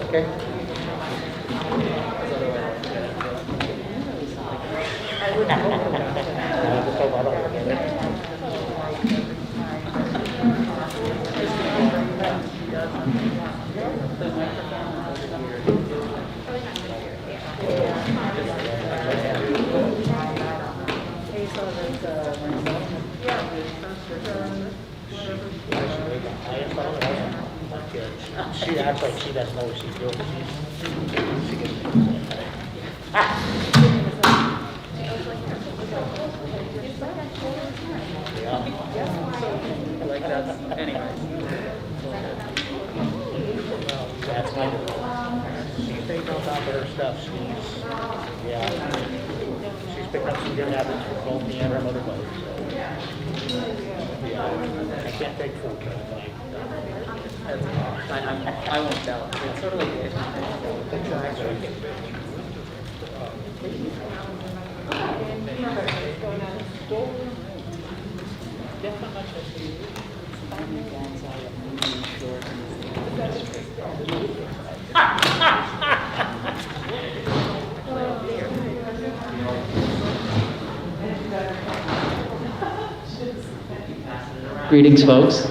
Okay. She acts like she doesn't know what she's doing. She gets Like that's, anyway. That's kind of, she stays on top of her stuff. She's picked up some good habits from both me and her mother both. So, yeah, I can't take full credit. I won't tell. It's sort of like Greetings, folks.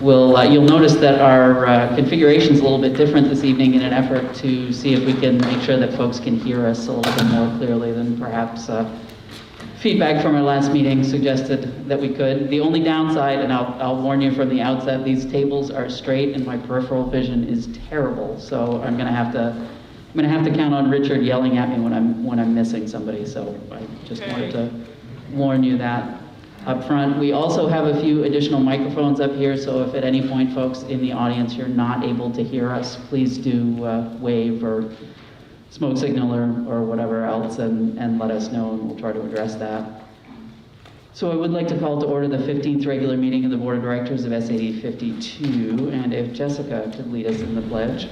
You'll notice that our configuration is a little bit different this evening in an effort to see if we can make sure that folks can hear us a little bit more clearly than perhaps feedback from our last meeting suggested that we could. The only downside, and I'll warn you from the outset, these tables are straight and my peripheral vision is terrible. So I'm gonna have to count on Richard yelling at me when I'm missing somebody. So I just wanted to warn you that up front. We also have a few additional microphones up here, so if at any point, folks in the audience, you're not able to hear us, please do wave or smoke signal or whatever else and let us know, and we'll try to address that. So I would like to call to order the 15th regular meeting of the Board of Directors of SAD 52, and if Jessica could lead us in the pledge.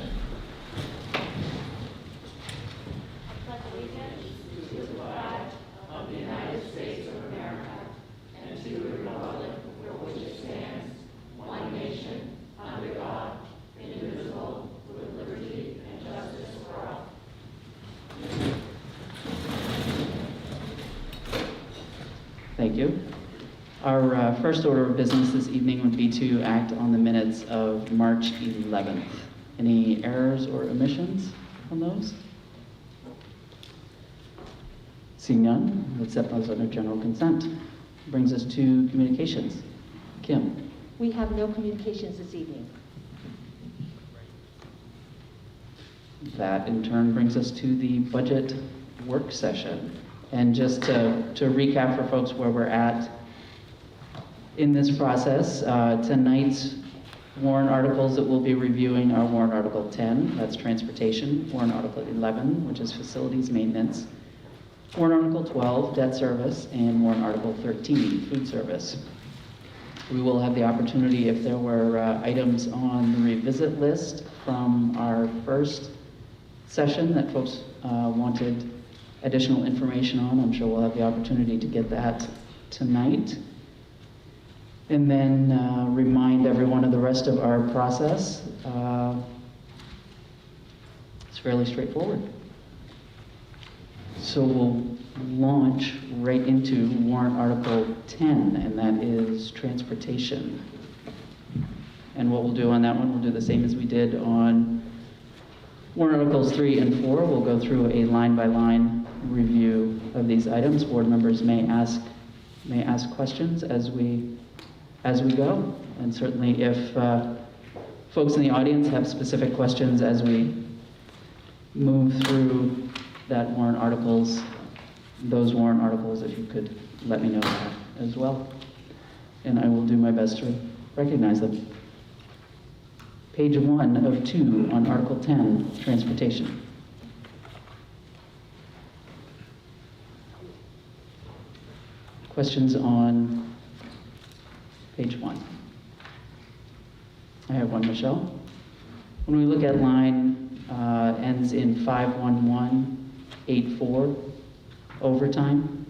Thank you. Our first order of business this evening would be to act on the minutes of March 11th. Any errors or omissions on those? Seeing none, let's accept those under general consent. Brings us to communications. Kim. We have no communications this evening. That in turn brings us to the budget work session. And just to recap for folks where we're at in this process, tonight's warrant articles that we'll be reviewing are warrant article 10, that's transportation, warrant article 11, which is facilities maintenance, warrant article 12, debt service, and warrant article 13, food service. We will have the opportunity, if there were items on the revisit list from our first session that folks wanted additional information on, I'm sure we'll have the opportunity to get that tonight. And then remind everyone of the rest of our process. It's fairly straightforward. So we'll launch right into warrant article 10, and that is transportation. And what we'll do on that one, we'll do the same as we did on warrant articles 3 and 4. We'll go through a line-by-line review of these items. Board members may ask questions as we go, and certainly if folks in the audience have specific questions as we move through those warrant articles, if you could let me know that as well, and I will do my best to recognize them. Page 1 of 2 on Article 10, transportation. Questions on page 1? I have one, Michelle. When we look at line ends in 51184, overtime.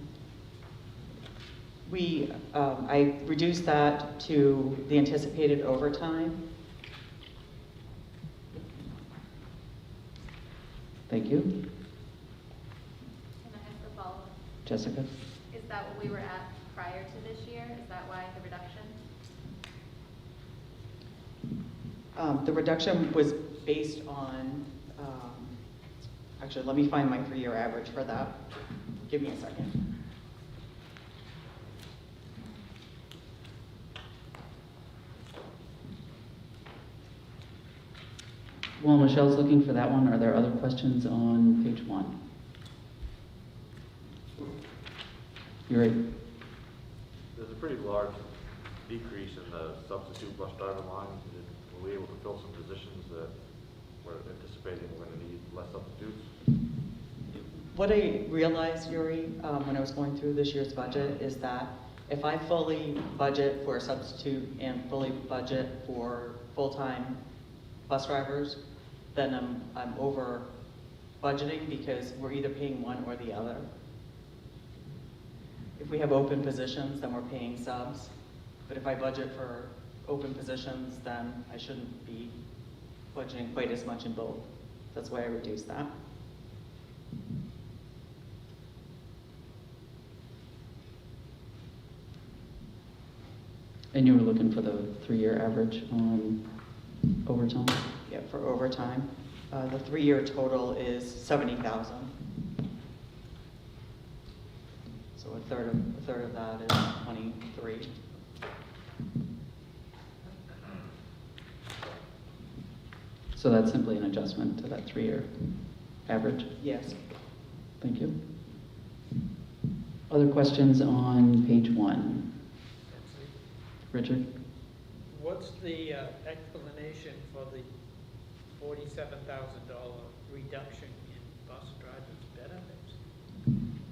I reduced that to the anticipated overtime. Thank you. Can I ask a follow-up? Jessica? Is that what we were at prior to this year? Is that why the reduction? The reduction was based on, actually, let me find my 3-year average for that. Give me a second. While Michelle's looking for that one, are there other questions on page 1? You're right. There's a pretty large decrease in the substitute bus driver line. Were we able to fill some positions that we're anticipating we're going to need less substitutes? What I realized, Yuri, when I was going through this year's budget is that if I fully budget for a substitute and fully budget for full-time bus drivers, then I'm over budgeting because we're either paying one or the other. If we have open positions, then we're paying subs. But if I budget for open positions, then I shouldn't be budgeting quite as much in both. That's why I reduced that. And you were looking for the 3-year average on overtime? Yeah, for overtime. The 3-year total is 70,000. So a third of that is 23. So that's simply an adjustment to that 3-year average? Yes. Thank you. Other questions on page 1? Richard? What's the explanation for the $47,000 reduction in bus drivers' benefits?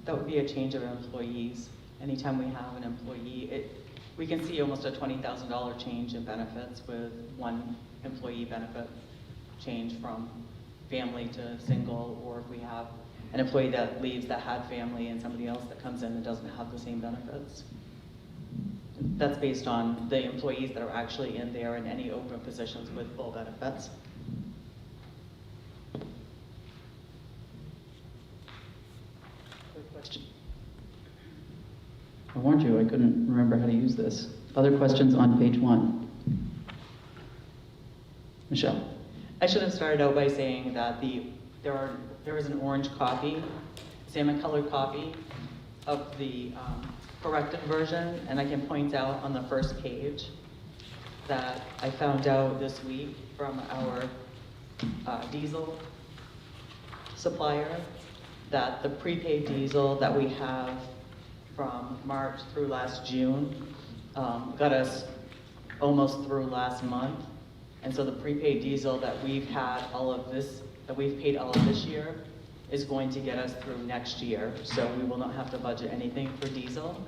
That would be a change of employees. Anytime we have an employee, we can see almost a $20,000 change in benefits with one employee benefit change from family to single, or if we have an employee that leaves that had family and somebody else that comes in that doesn't have the same benefits. That's based on the employees that are actually in there and any open positions with full benefits. Good question. I warned you, I couldn't remember how to use this. Other questions on page 1? Michelle? I should have started out by saying that there is an orange copy, salmon colored copy of the corrected version, and I can point out on the first page that I found out this week from our diesel supplier that the prepaid diesel that we have from March through last June got us almost through last month. And so the prepaid diesel that we've had that we've paid all of this year is going to get us through next year. So we will not have to budget anything for diesel.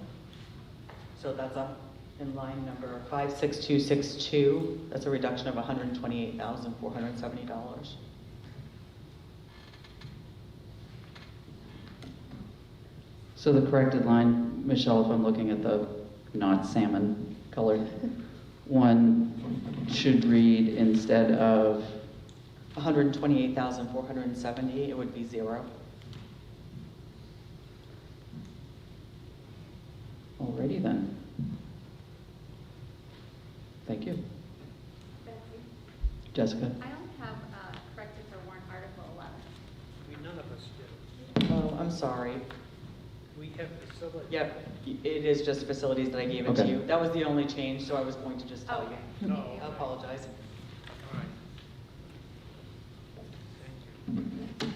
So that's up in line number 56262. That's a reduction of $128,470. So the corrected line, Michelle, if I'm looking at the not salmon colored one, should read instead of 128,470, it would be 0. Alrighty then. Thank you. Betsy? Jessica? I only have corrected for warrant article 11. None of us do. Oh, I'm sorry. We have facilities. Yep, it is just facilities that I gave it to Okay. you. That was the only change, so I was going to just tell Okay. you. No. I apologize. All right. Thank you.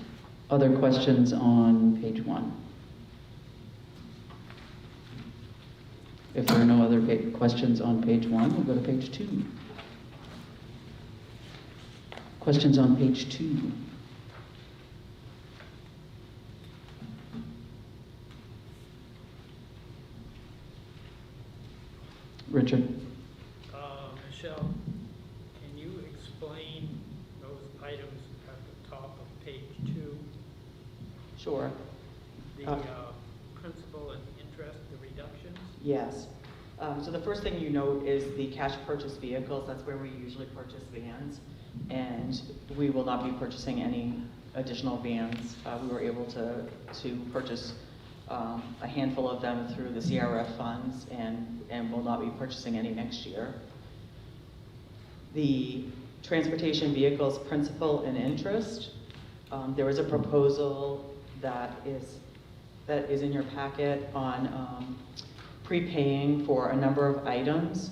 Other questions on page 1? If there are no other questions on page 1, we'll go to page 2. Questions on page 2? Richard? Michelle, can you explain those items at the top of page 2? Sure. The principal and interest, the reductions? Yes. So the first thing you note is the cash purchase vehicles. That's where we usually purchase vans. And we will not be purchasing any additional vans. We were able to purchase a handful of them through the CRF funds and will not be purchasing any next year. The transportation vehicles principal and interest, there was a proposal that is in your packet on prepaying for a number of items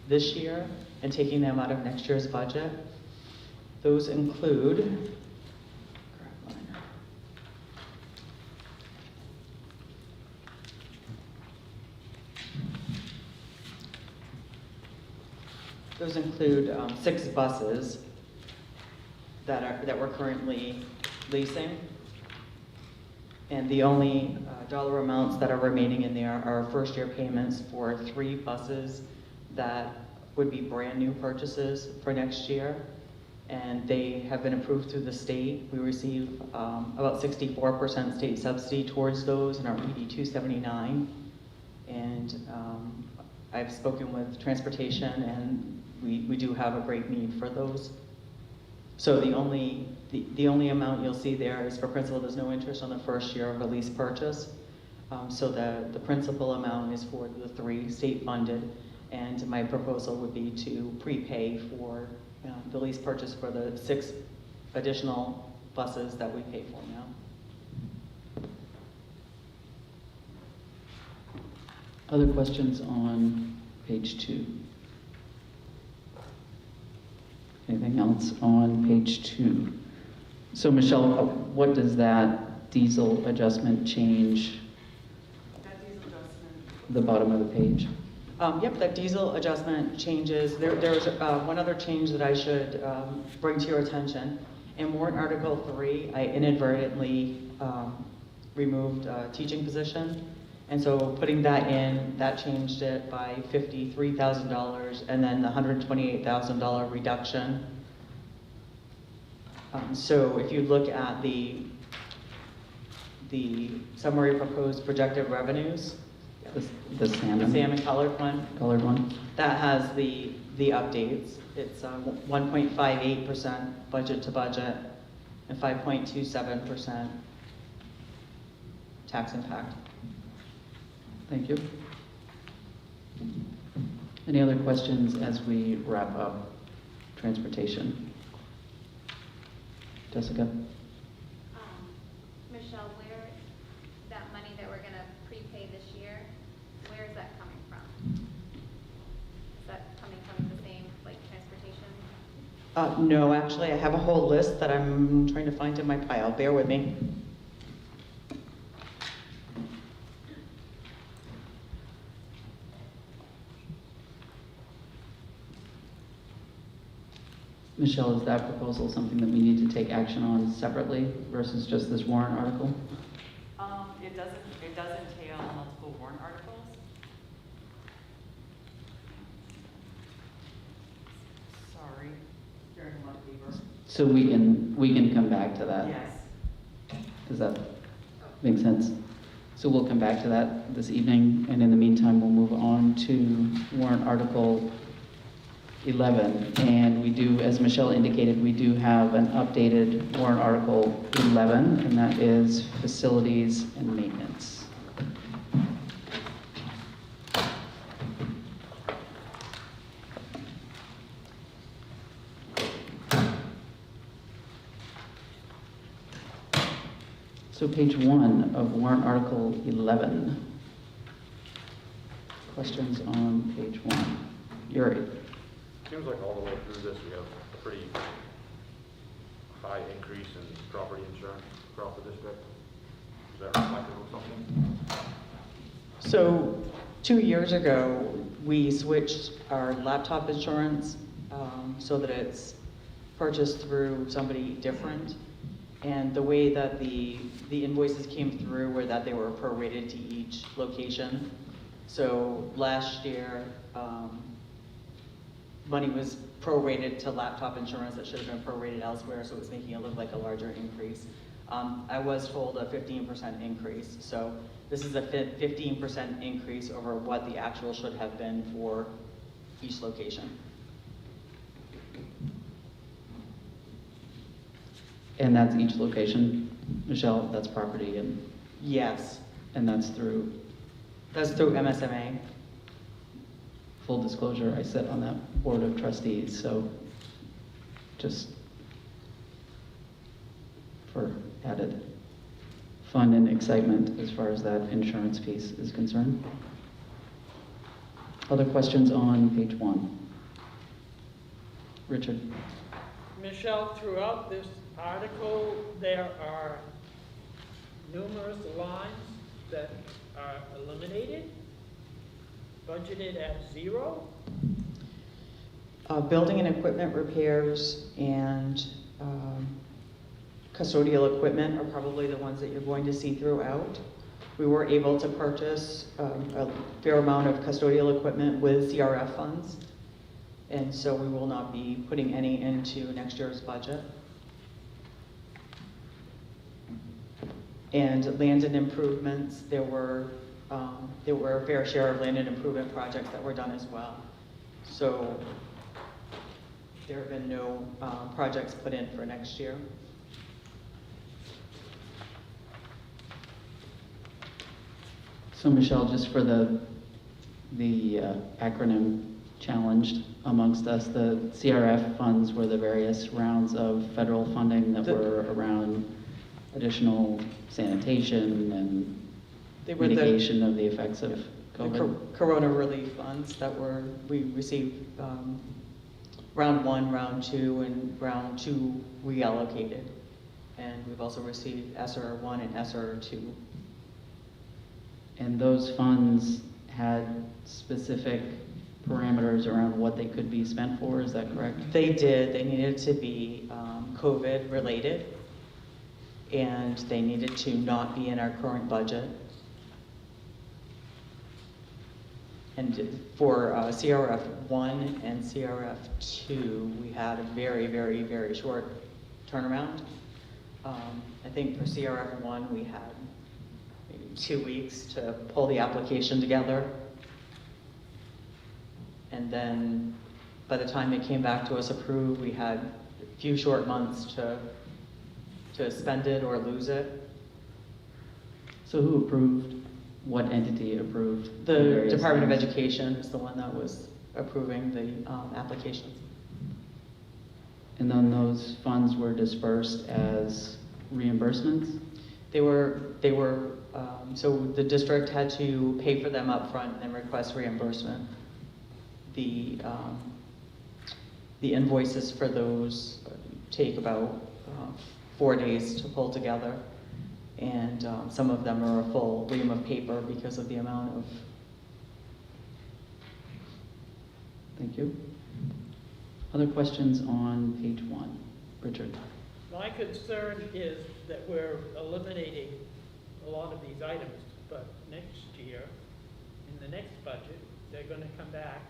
this year and taking them out of next year's budget. Those include, those include 6 buses that we're currently leasing. And the only dollar amounts that are remaining in there are first-year payments for 3 buses that would be brand-new purchases for next year. And they have been approved through the state. We receive about 64% state subsidy towards those in our ED 279. And I've spoken with transportation, and we do have a great need for those. So the only amount you'll see there is for principal. There's no interest on the first year of a lease purchase. So the principal amount is for the 3 state funded, and my proposal would be to prepay for the lease purchase for the 6 additional buses that we pay for now. Other questions on page 2? Anything else on page 2? So Michelle, what does that diesel adjustment change? That diesel adjustment. The bottom of the page. Yep, that diesel adjustment changes. There's one other change that I should bring to your attention. In warrant article 3, I inadvertently removed a teaching position. And so putting that in, that changed it by $53,000 and then the $128,000 reduction. So if you look at the summary proposed projected revenues, The salmon. salmon colored one, that has the updates. It's 1.58% budget to budget and 5.27% tax impact. Thank you. Any other questions as we wrap up transportation? Jessica? Michelle, where, that money that we're gonna prepay this year, where is that coming from? Is that coming from the same, like, transportation? No, actually, I have a whole list that I'm trying to find in my pile. Bear with me. Michelle, is that proposal something that we need to take action on separately versus just this warrant article? It does entail multiple warrant articles. Sorry, hearing a lot of paper. So we can come back to that. Yes. Does that make sense? So we'll come back to that this evening, and in the meantime, we'll move on to warrant article 11. And we do, as Michelle indicated, we do have an updated warrant article 11, and that is facilities and maintenance. So page 1 of warrant article 11. Questions on page 1? Yuri? Seems like all the way through this, we have a pretty high increase in property insurance across the district. Is that reflective of something? So 2 years ago, we switched our laptop insurance so that it's purchased through somebody different. And the way that the invoices came through were that they were prorated to each location. So last year, money was prorated to laptop insurance that should have been prorated elsewhere, so it was making it look like a larger increase. I was told a 15% increase, so this is a 15% increase over what the actual should have been for each location. And that's each location? Michelle, that's property Yes, and that's through, that's through MSMA. full disclosure, I sit on that board of trustees, so just for added fun and excitement as far as that insurance piece is concerned. Other questions on page 1? Richard? Michelle, throughout this article, there are numerous lines that are eliminated, budgeted at 0. Building and equipment repairs and custodial equipment are probably the ones that you're going to see throughout. We were able to purchase a fair amount of custodial equipment with CRF funds, and so we will not be putting any into next year's budget. And land and improvements, there were a fair share of land and improvement projects that were done as well. So there have been no projects put in for next year. So Michelle, just for the acronym challenged amongst us, the CRF funds were the various rounds of federal funding that were around additional sanitation and They were mitigation of the effects of the COVID. Corona relief funds that we received round 1, round 2, and round 2 reallocated. And we've also received ESSER 1 and ESSER 2. And those funds had specific parameters around what they could be spent for, is that correct? They did. They needed to be COVID related, and they needed to not be in our current budget. And for CRF 1 and CRF 2, we had a very, very, very short turnaround. I think for CRF 1, we had maybe 2 weeks to pull the application together. And then by the time it came back to us approved, we had a few short months to spend it or lose it. So who approved, what entity approved? The various Department of things? Education is the one that was approving the applications. And then those funds were dispersed as reimbursements? So the district had to pay for them up front and then request reimbursement. The invoices for those take about 4 days to pull together. And some of them are a full ream of paper because of the amount of. Thank you. Other questions on page 1? Richard? My concern is that we're eliminating a lot of these items, but next year, in the next budget, they're gonna come back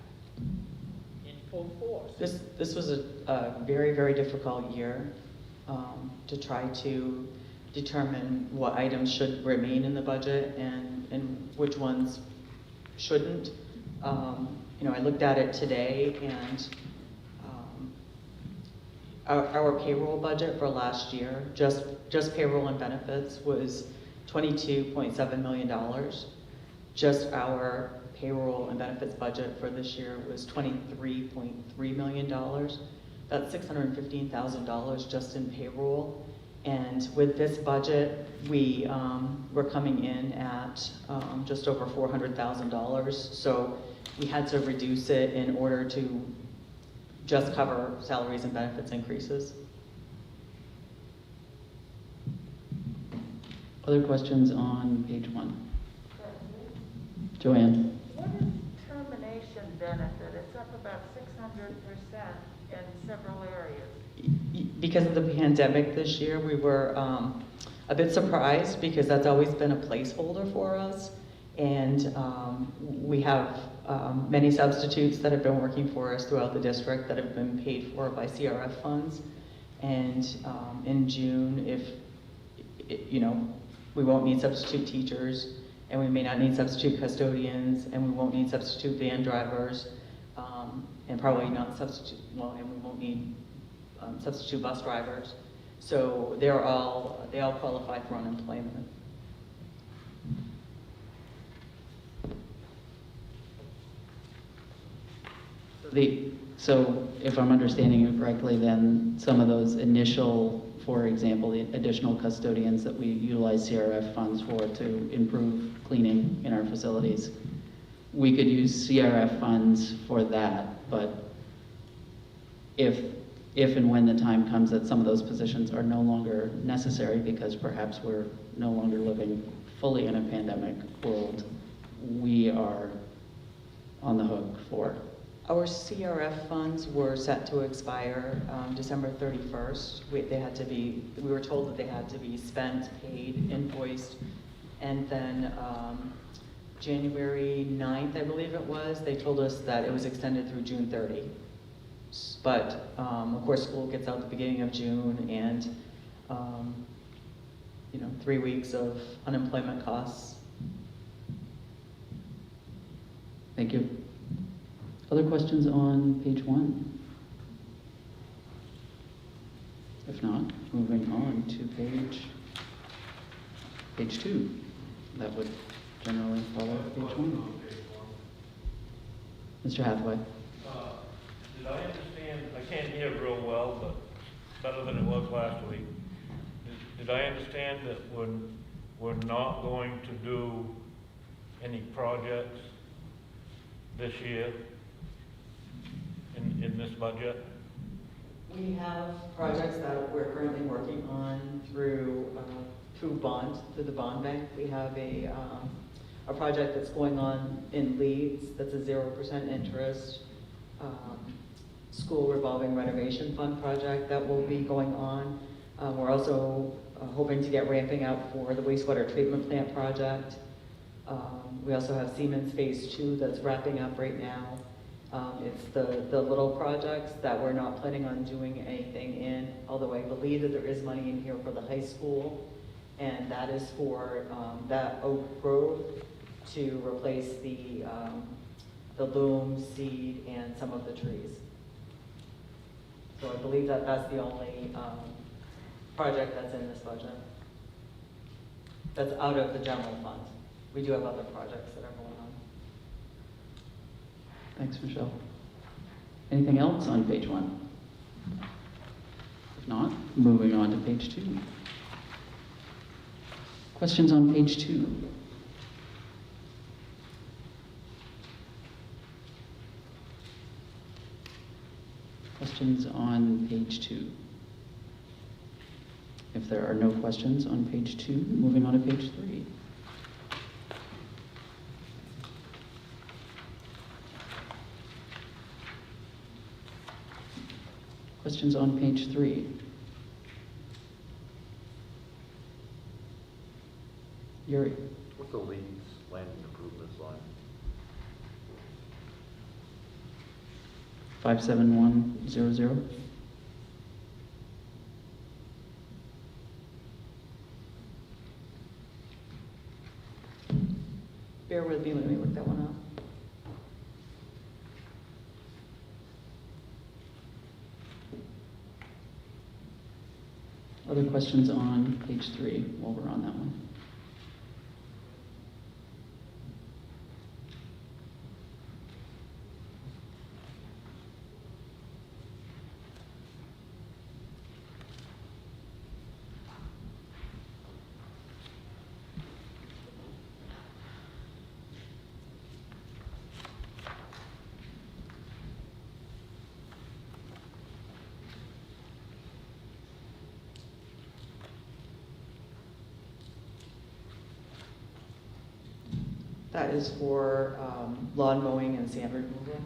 in full force. This was a very, very difficult year to try to determine what items should remain in the budget and which ones shouldn't. I looked at it today, and our payroll budget for last year, just payroll and benefits, was $22.7 million. Just our payroll and benefits budget for this year was $23.3 million. That's $615,000 just in payroll. And with this budget, we're coming in at just over $400,000. So we had to reduce it in order to just cover salaries and benefits increases. Other questions on page 1? Joanne? What is termination benefit? It's up about 600% in several areas. Because of the pandemic this year, we were a bit surprised because that's always been a placeholder for us. And we have many substitutes that have been working for us throughout the district that have been paid for by CRF funds. And in June, we won't need substitute teachers, and we may not need substitute custodians, and we won't need substitute van drivers, and probably not and we won't need substitute bus drivers. So they all qualify for unemployment. So if I'm understanding you correctly, then some of those initial, for example, the additional custodians that we utilize CRF funds for to improve cleaning in our facilities, we could use CRF funds for that, but if and when the time comes that some of those positions are no longer necessary because perhaps we're no longer living fully in a pandemic world, we are on the hook for. Our CRF funds were set to expire December 31st. We were told that they had to be spent, paid, invoiced, and then January 9th, I believe it was, they told us that it was extended through June 30. But of course, school gets out the beginning of June, and 3 weeks of unemployment costs. Thank you. Other questions on page 1? If not, moving on to page 2. That would generally follow page 1. Mr. Hathaway. Did I understand, I can't hear real well, but better than it was last week. Did I understand that we're not going to do any projects this year in this budget? We have projects that we're currently working on through the bond bank. We have a project that's going on in Leeds that's a 0% interest school revolving renovation fund project that will be going on. We're also hoping to get ramping up for the wastewater treatment plant project. We also have Siemens Phase 2 that's wrapping up right now. It's the little projects that we're not planning on doing anything in, although I believe that there is money in here for the high school, and that is for that Oak Grove to replace the loom, seed, and some of the trees. So I believe that that's the only project that's in this budget. That's out of the general fund. We do have other projects that are going on. Thanks, Michelle. Anything else on page 1? If not, moving on to page 2. Questions on page 2? Questions on page 2? If there are no questions on page 2, moving on to page 3. Questions on page 3? Yuri? What's the Leeds landing improvements line? 57100. Bear with me, let me look that one up. Other questions on page 3 while we're on that one? That is for lawn mowing and sand removal.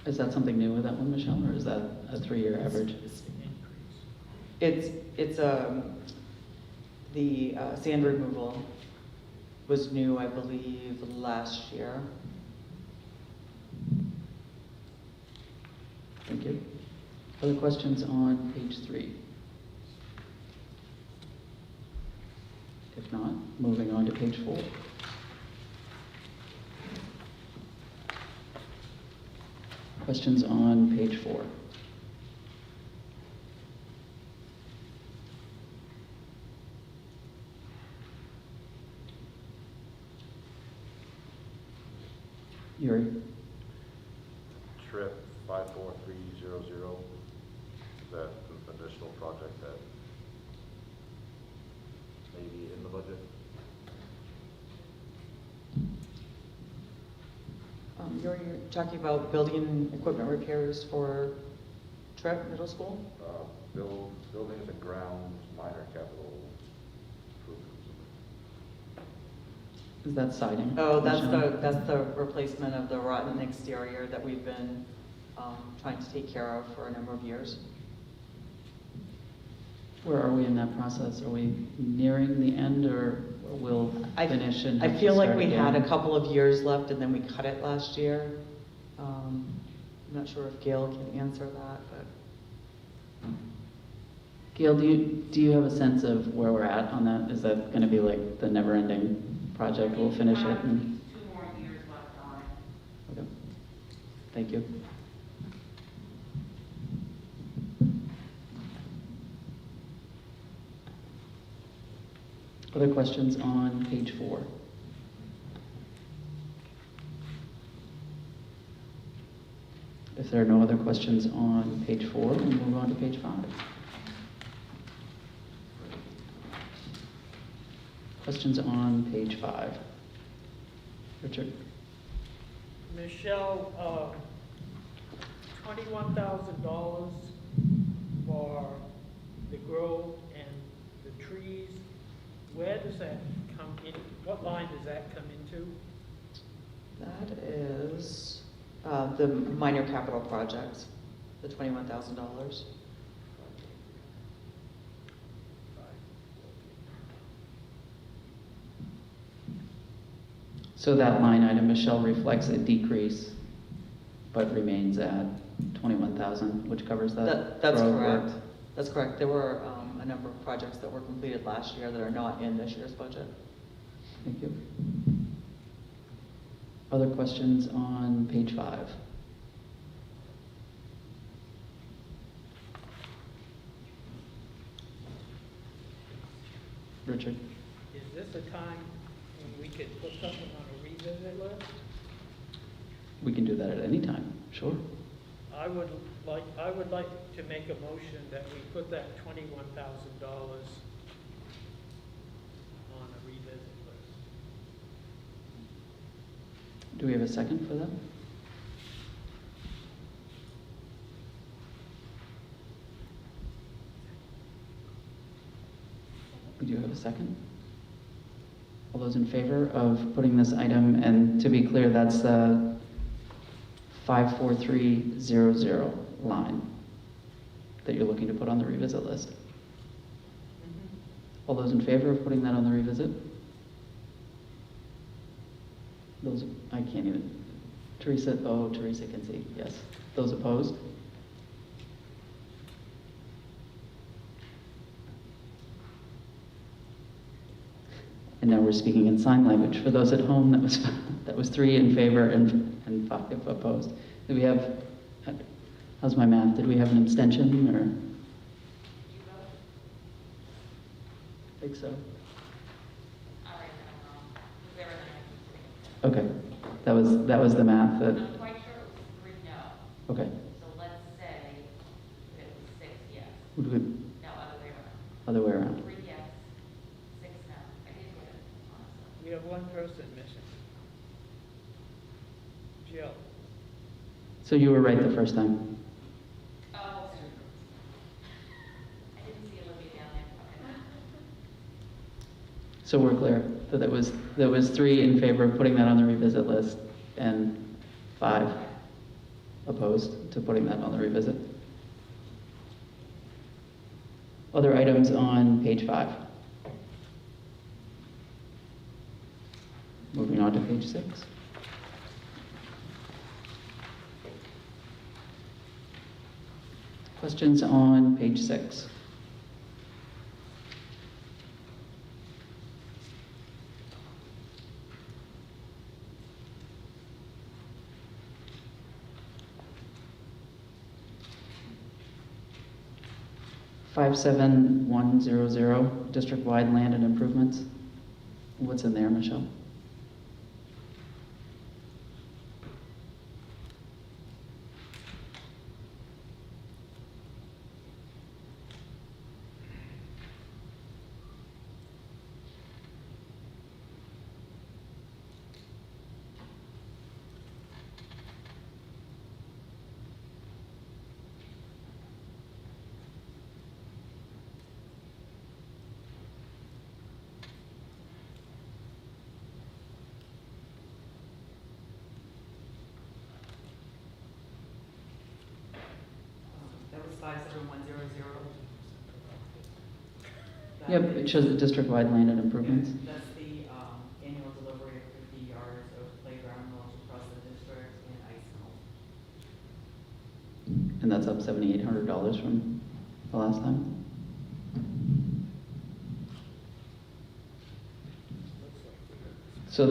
Is that something new with that one, Michelle, or is that a 3-year average? It's the sand removal was new, I believe, last year. Thank you. Other questions on page 3? If not, moving on to page 4. Questions on page 4? Yuri? Trip 54300, is that an additional project that may be in the budget? You're talking about building equipment repairs for Trip Middle School? Buildings and grounds, minor capital improvements. Is that siding? Oh, Michelle? that's the replacement of the rotten exterior that we've been trying to take care of for a number of years. Where are we in that process? Are we nearing the end, or we'll finish and I have to feel like start we had again? a couple of years left and then we cut it last year. I'm not sure if Gail can answer that, but. Gail, do you have a sense of where we're at on that? Is that gonna be like the never-ending project? We'll finish it and, 2 more years left on it. okay. Thank you. Other questions on page 4? If there are no other questions on page 4, we'll move on to page 5. Questions on page 5? Richard? Michelle, $21,000 for the grove and the trees. Where does that come in? What line does that come into? That is the minor capital projects, the $21,000. So that line item, Michelle, reflects a decrease, but remains at 21,000, which covers that That's road correct. work. That's correct. There were a number of projects that were completed last year that are not in this year's budget. Thank you. Other questions on page 5? Richard? Is this a time when we could put something on a revisit list? We can do that at any time, sure. I would like to make a motion that we put that $21,000 on a revisit list. Do we have a second for that? We do have a second. All those in favor of putting this item, and to be clear, that's the 54300 line that you're looking to put on the revisit list. All those in favor of putting that on the revisit? Those, I can't even. Teresa can see, yes. Those opposed? And now we're speaking in sign language. For those at home, that was 3 in favor and 5 opposed. Did we have, how's my math? Did we have an abstention or? I think so. Okay, that was the math that, I'm quite sure it was 3 no. okay. So let's say it was 6 yes. Would we, No, other way around. other way around? 3 yes, 6 no. I did get it, honestly. We have one person missing. Jill. So you were right the first time. Oh, I didn't see Olivia down there. Okay. So we're clear that there was 3 in favor of putting that on the revisit list and 5 opposed to putting that on the revisit. Other items on page 5. Moving on to page 6. Questions on page 6? 57100, district-wide land and improvements. What's in there, Michelle? That was 57100. Yep, it shows the district-wide land and improvements. That's the annual delivery of 50 yards of playground mulch across the district and ice melt. And that's up $7,800 from the last time. So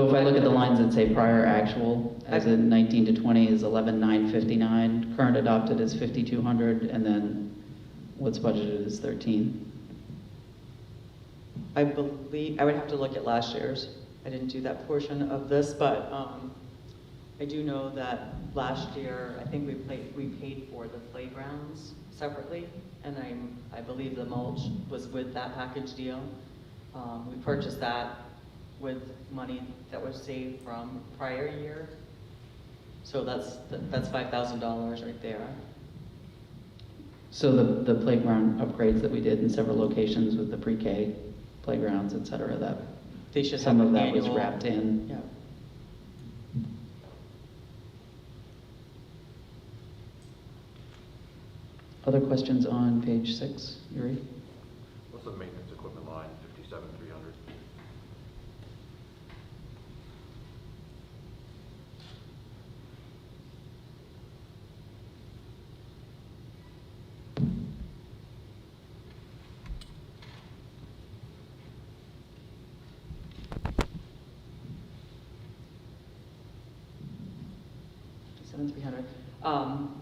if I look at the lines that say prior actual, as in 19 to 20 is 11,959, current adopted is 5,200, and then what's budgeted is 13. I believe, I would have to look at last year's. I didn't do that portion of this, but I do know that last year, I think we paid for the playgrounds separately, and I believe the mulch was with that package deal. We purchased that with money that was saved from prior year. So that's $5,000 right there. So the playground upgrades that we did in several locations with the pre-K playgrounds, et cetera, that They should some have of an that was annual- wrapped in. Yeah. Other questions on page 6, Yuri? What's the maintenance equipment line, 57,300?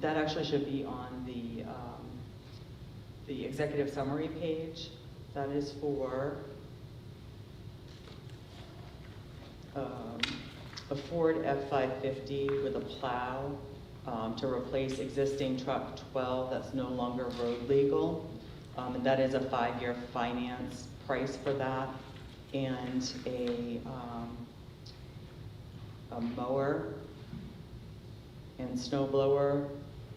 That actually should be on the executive summary page. That is for a Ford F-550 with a plow to replace existing truck 12 that's no longer road legal. And that is a 5-year finance price for that. And a mower and snow blower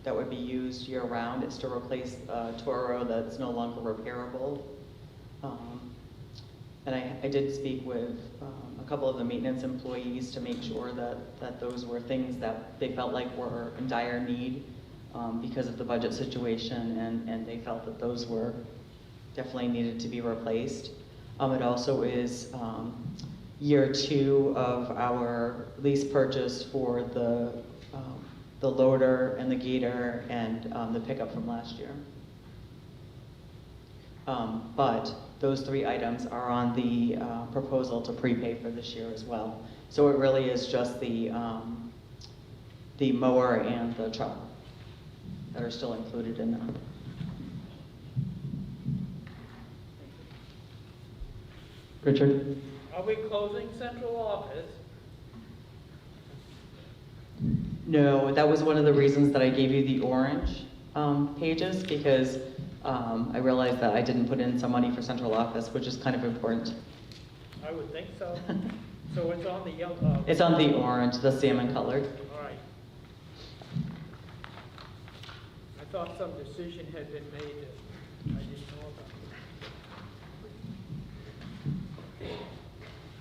that would be used year-round. It's to replace a Toro that's no longer repairable. And I did speak with a couple of the maintenance employees to make sure that those were things that they felt like were in dire need because of the budget situation, and they felt that those were definitely needed to be replaced. It also is year 2 of our lease purchase for the loader and the gator and the pickup from last year. But those 3 items are on the proposal to prepay for this year as well. So it really is just the mower and the truck that are still included in that. Richard? Are we closing central office? No, that was one of the reasons that I gave you the orange pages, because I realized that I didn't put in some money for central office, which is kind of important. I would think so. So it's on the yellow. It's on the orange, the salmon colored. All right. I thought some decision had been made that I didn't know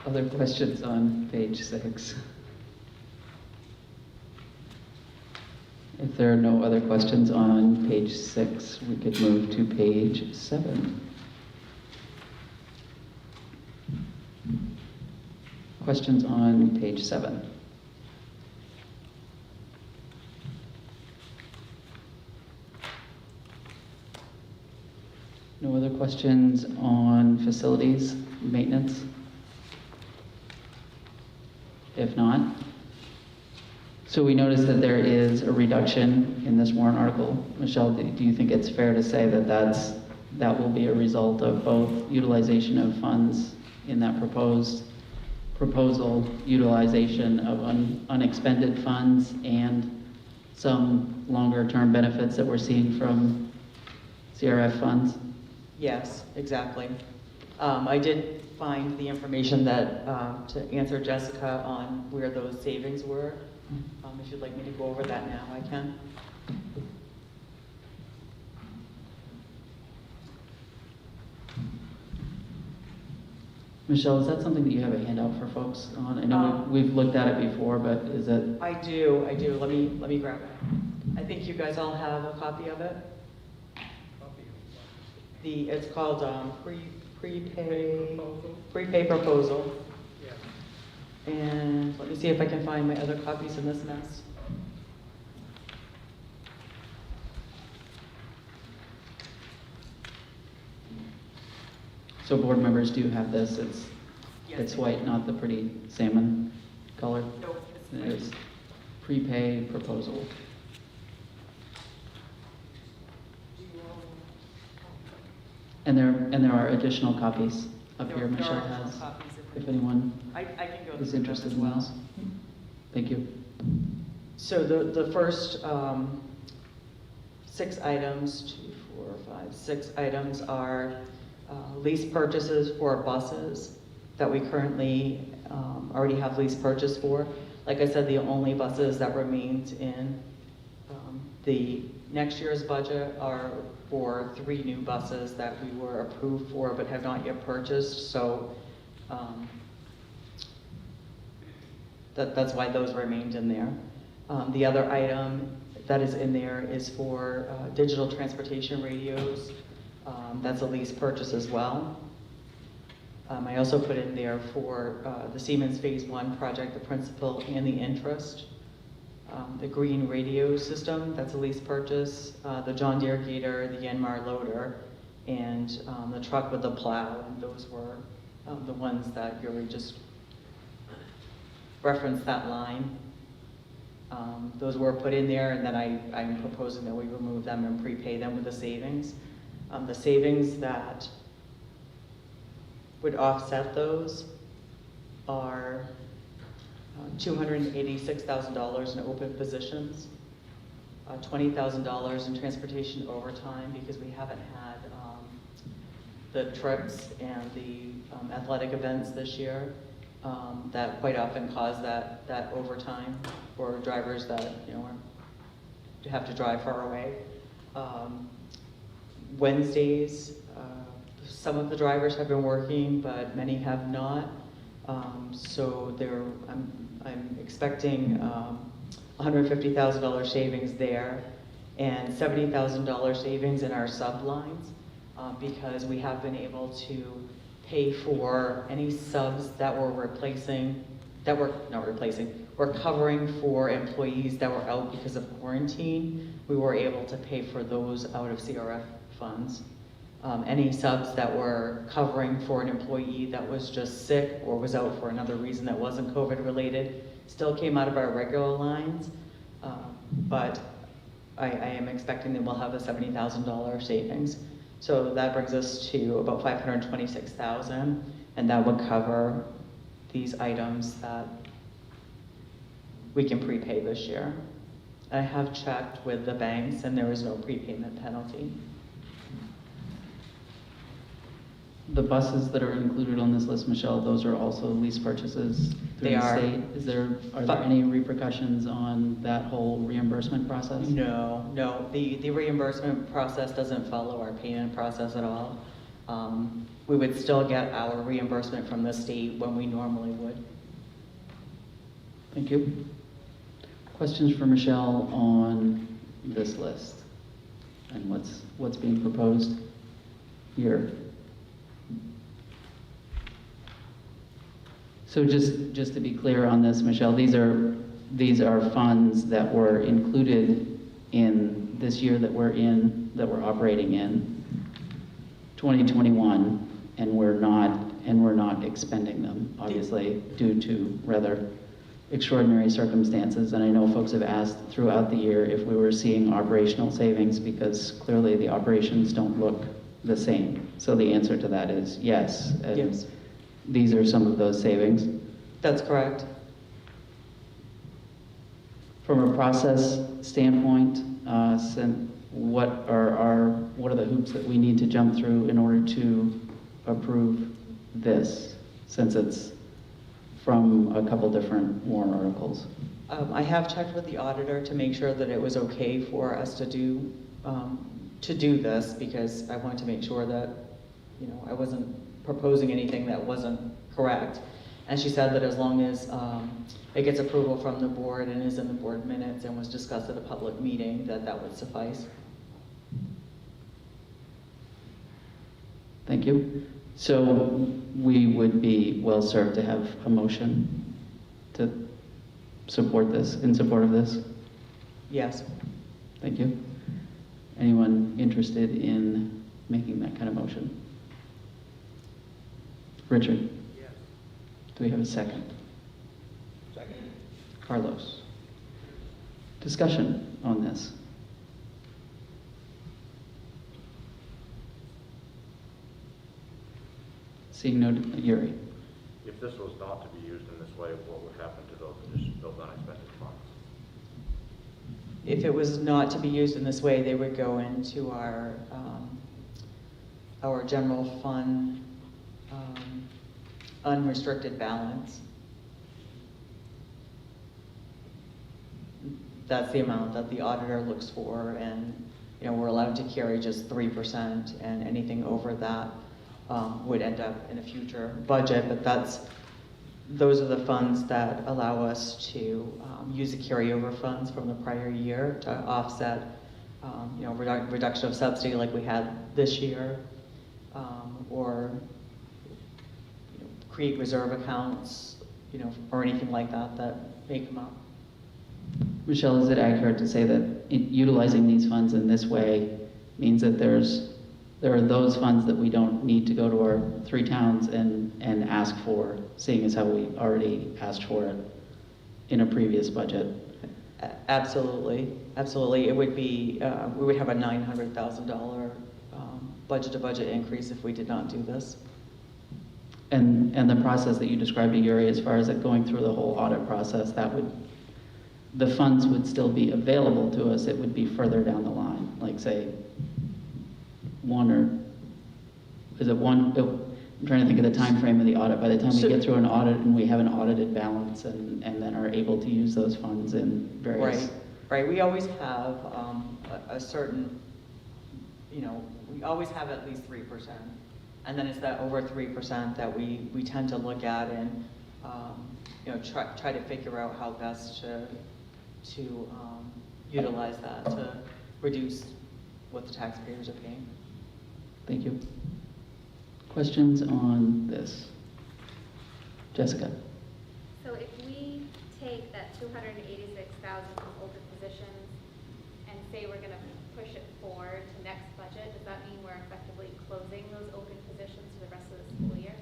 about. Other questions on page 6? If there are no other questions on page 6, we could move to page 7. Questions on page 7? No other questions on facilities, maintenance? If not, So we noticed that there is a reduction in this warrant article. Michelle, do you think it's fair to say that that will be a result of both utilization of funds in that proposal, utilization of unexpended funds, and some longer-term benefits that we're seeing from CRF funds? Yes, exactly. I did find the information that, to answer Jessica on where those savings were. If you'd like me to go over that now, I can. Michelle, is that something that you have a handout for folks on? I know we've looked at it before, but is it? I do. Let me grab it. I think you guys all have a copy of it. It's called prepay proposal. Yeah. And let me see if I can find my other copies in this mess. So board members do have this. Yes. It's white, not the pretty salmon color. Nope, it's There's prepay proposal. And there are additional copies up There- here there Michelle are additional has, copies if anyone I can go is through them interested as in well. those. Thank you. So the first 6 items, 2, 4, 5, 6 items are lease purchases for buses that we currently already have lease purchase for. Like I said, the only buses that remained in the next year's budget are for 3 new buses that we were approved for but have not yet purchased. So that's why those remained in there. The other item that is in there is for digital transportation radios. That's a lease purchase as well. I also put in there for the Siemens Phase 1 project, the principal and the interest. The green radio system, that's a lease purchase. The John Deere Gator, the Yanmar loader, and the truck with the plow. And those were the ones that Yuri just referenced that line. Those were put in there, and then I'm proposing that we remove them and prepay them with the savings. The savings that would offset those are $286,000 in open positions, $20,000 in transportation overtime because we haven't had the trips and the athletic events this year that quite often cause that overtime for drivers that have to drive far away. Wednesdays, some of the drivers have been working, but many have not. So I'm expecting $150,000 savings there and $70,000 savings in our sublines because we have been able to pay for any subs that we're covering for employees that were out because of quarantine. We were able to pay for those out of CRF funds. Any subs that were covering for an employee that was just sick or was out for another reason that wasn't COVID related still came out of our regular lines, but I am expecting that we'll have a $70,000 savings. So that brings us to about $526,000, and that would cover these items that we can prepay this year. I have checked with the banks, and there is no prepayment penalty. The buses that are included on this list, Michelle, those are also lease purchases through They the are. state? Are there any repercussions on that whole reimbursement process? No. The reimbursement process doesn't follow our payment process at all. We would still get our reimbursement from the state when we normally would. Thank you. Questions for Michelle on this list and what's being proposed here? So just to be clear on this, Michelle, these are funds that were included in this year that we're operating in 2021, and we're not expending them, obviously, due to rather extraordinary circumstances. And I know folks have asked throughout the year if we were seeing operational savings, because clearly the operations don't look the same. So the answer to that is yes. And Yes. these are some of those savings. That's correct. From a process standpoint, what are the hoops that we need to jump through in order to approve this, since it's from a couple different warrant articles? I have checked with the auditor to make sure that it was okay for us to do this, because I wanted to make sure that, you know, I wasn't proposing anything that wasn't correct. And she said that as long as it gets approval from the board and is in the board minutes and was discussed at a public meeting, that would suffice. Thank you. So we would be well served to have a motion to support this, in support of this? Yes. Thank you. Anyone interested in making that kind of motion? Richard? Yes. Do we have a second? Second. Carlos? Discussion on this? Seeing no, Yuri? If this was not to be used in this way, what would happen to those unexpended funds? If it was not to be used in this way, they would go into our general fund unrestricted balance. That's the amount that the auditor looks for, and you know, we're allowed to carry just 3%, and anything over that would end up in a future budget, but those are the funds that allow us to use the carryover funds from the prior year to offset you know, reduction of subsidy like we had this year, or you know, create reserve accounts, you know, or anything like that that may come up. Michelle, is it accurate to say that utilizing these funds in this way means that there are those funds that we don't need to go to our 3 towns and ask for, seeing as how we already asked for it in a previous budget? Absolutely, absolutely. It would be, we would have a $900,000 budget-to-budget increase if we did not do this. And the process that you described to Yuri, as far as it going through the whole audit process, the funds would still be available to us. It would be further down the line, like say I'm trying to think of the time frame of the audit. By the time we get through an audit and we have an audited balance and then are able to use those funds in various... Right. We always have a certain, you know, we always have at least 3%. And then it's that over 3% that we tend to look at and, you know, try to figure out how best to utilize that to reduce what the taxpayers are paying. Thank you. Questions on this? Jessica? So if we take that 286,000 from open positions and say we're gonna push it forward to next budget, does that mean we're effectively closing those open positions for the rest of the school year?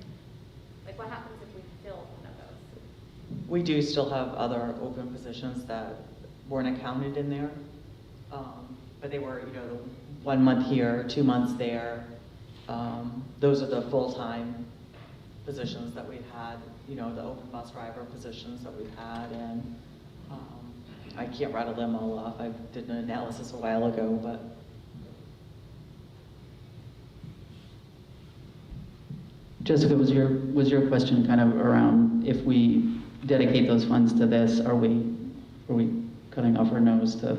Like what happens if we fill one of those? We do still have other open positions that weren't accounted in there, but they were, you know, 1 month here, 2 months there. Those are the full-time positions that we've had, you know, the open bus driver positions that we've had, and I can't rattle them all off. I did an analysis a while ago, but. Jessica, was your question kind of around if we dedicate those funds to this, are we cutting off our nose to,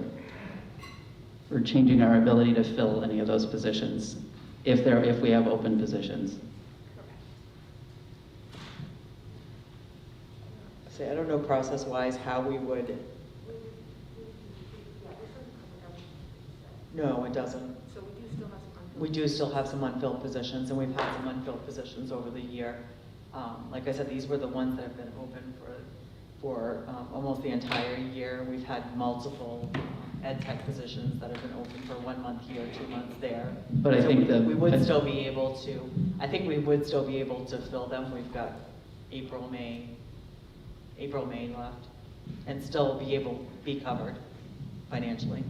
or changing our ability to fill any of those positions if we have open positions? I don't know process-wise how we would. No, it doesn't. So we do still have some unfilled. We do still have some unfilled positions, and we've had some unfilled positions over the year. Like I said, these were the ones that have been open for almost the entire year. We've had multiple ed tech positions that have been open for 1 month here, 2 months there. But I think we would still be able to. I think we would still be able to fill them. We've got April, May left. and still be covered financially.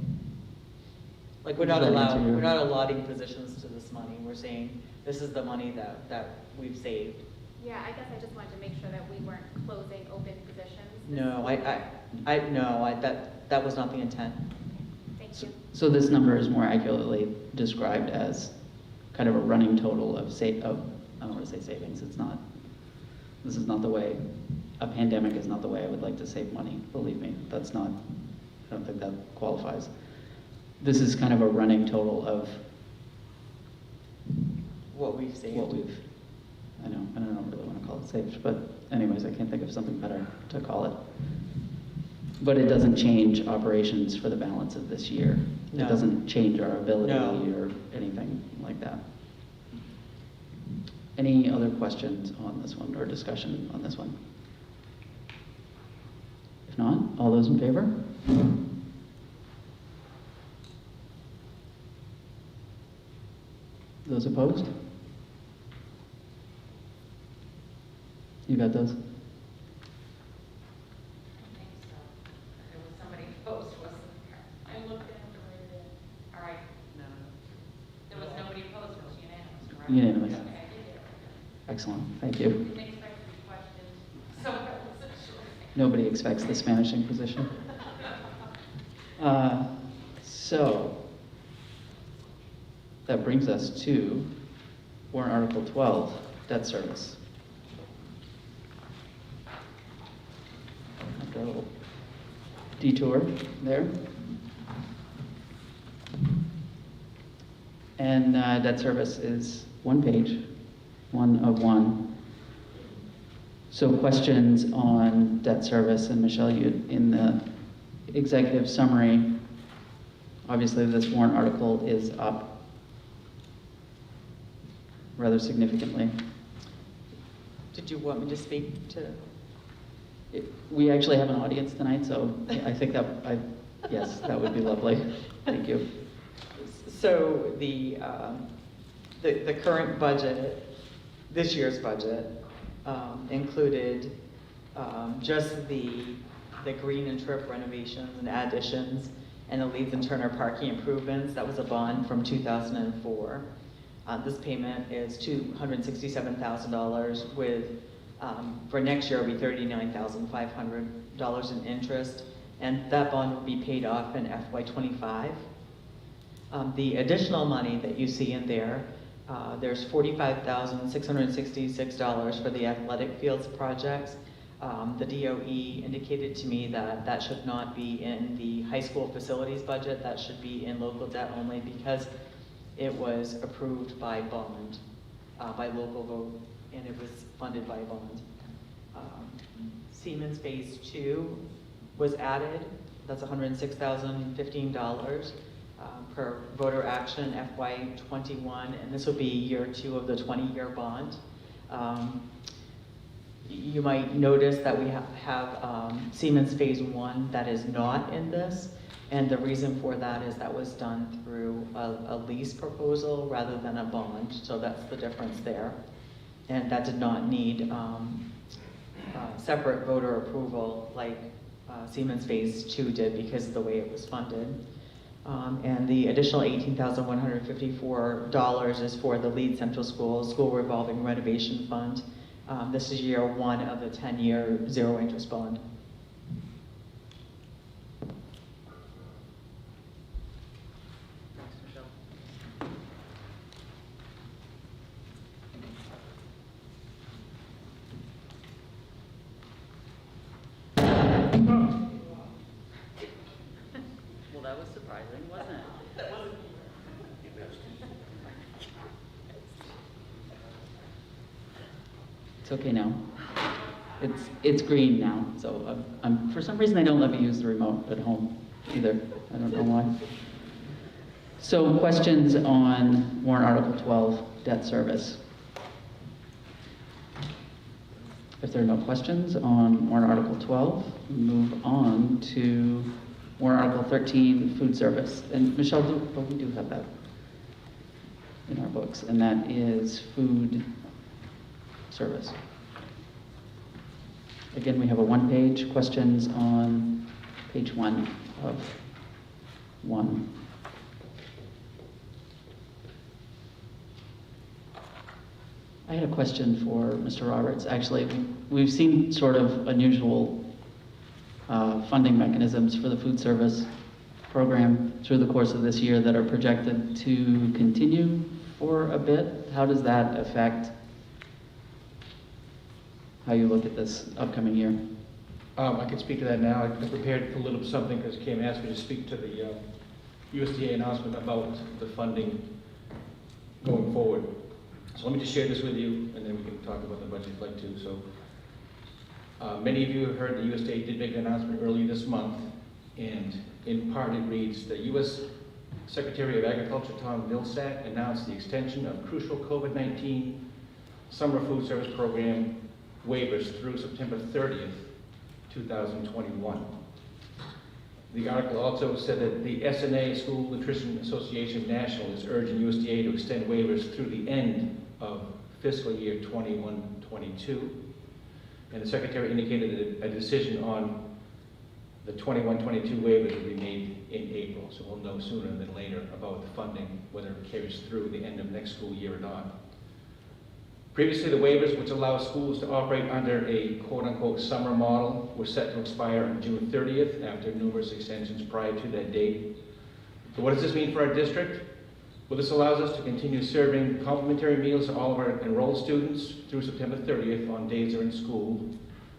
Like, we're Does not that answer your- we're not allotting positions to this money. We're saying, this is the money that we've saved. Yeah, I guess I just wanted to make sure that we weren't closing open positions. No, that was not the intent. Thank you. So this number is more accurately described as kind of a running total of I don't want to say savings, it's not. This is not the way, a pandemic is not the way I would like to save money, believe me. That's not, I don't think that qualifies. This is kind of a running total of What we've saved. I don't really want to call it saved, but anyways, I can't think of something better to call it. But it doesn't change operations for the balance of this year. No. It doesn't change our ability No. or anything like that. Any other questions on this one or discussion on this one? If not, all those in favor? Those opposed? You got those? I don't think so. There was somebody opposed, wasn't there? I looked at it right there. All right. No. There was nobody opposed, it was unanimous, correct? Unanimous. Okay, I did get it. Excellent, thank you. Didn't expect to be questioned, so I wasn't sure. Nobody expects the Spanish Inquisition. So, that brings us to warrant Article 12, debt service. After a little detour there. And debt service is one page, one of one. So questions on debt service, and Michelle, you, in the executive summary, obviously this warrant article is up rather significantly. Did you want me to speak to? We actually have an audience tonight, so I think that, yes, that would be lovely. Thank you. So the current budget, this year's budget, included just the green and trip renovations and additions and the Leeds and Turner parking improvements. That was a bond from 2004. This payment is $267,000 with, for next year, it'll be $39,500 in interest, and that bond will be paid off in FY25. The additional money that you see in there, there's $45,666 for the athletic fields projects. The DOE indicated to me that that should not be in the high school facilities budget, that should be in local debt only because it was approved by bond, by local vote, and it was funded by bond. Siemens Phase 2 was added, that's $106,015 per voter action FY21, and this will be year 2 of the 20-year bond. You might notice that we have Siemens Phase 1 that is not in this, and the reason for that is that was done through a lease proposal rather than a bond, so that's the difference there. And that did not need separate voter approval like Siemens Phase 2 did because of the way it was funded. And the additional $18,154 is for the Leeds Central School Revolving Renovation Fund. This is year 1 of the 10-year zero interest bond. Thanks, Michelle. Well, that was surprising, wasn't it? It's okay now. It's green now, so for some reason I don't let me use the remote at home either. I don't know why. So questions on warrant Article 12, debt service? If there are no questions on warrant Article 12, we move on to warrant Article 13, food service. And Michelle, we do have that in our books, and that is food service. Again, we have a one-page, questions on page 1 of 1. I had a question for Mr. Roberts. Actually, we've seen sort of unusual funding mechanisms for the food service program through the course of this year that are projected to continue for a bit. How does that affect how you look at this upcoming year? I can speak to that now. I prepared a little something because Kim asked me to speak to the USDA announcement about the funding going forward. So let me just share this with you, and then we can talk about the budget if you'd like to. So many of you have heard the USDA did make an announcement earlier this month, and in part it reads, the U.S. Secretary of Agriculture Tom Vilsack announced the extension of crucial COVID-19 summer food service program waivers through September 30th, 2021. The article also said that the SNA, School Nutrition Association National, is urging USDA to extend waivers through the end of fiscal year 21-22. And the Secretary indicated that a decision on the 21-22 waivers will be made in April. So we'll know sooner than later about the funding, whether it carries through the end of next school year or not. Previously, the waivers, which allow schools to operate under a quote-unquote summer model, were set to expire on June 30th after numerous extensions prior to that date. So what does this mean for our district? Well, this allows us to continue serving complimentary meals to all of our enrolled students through September 30th on days they're in school,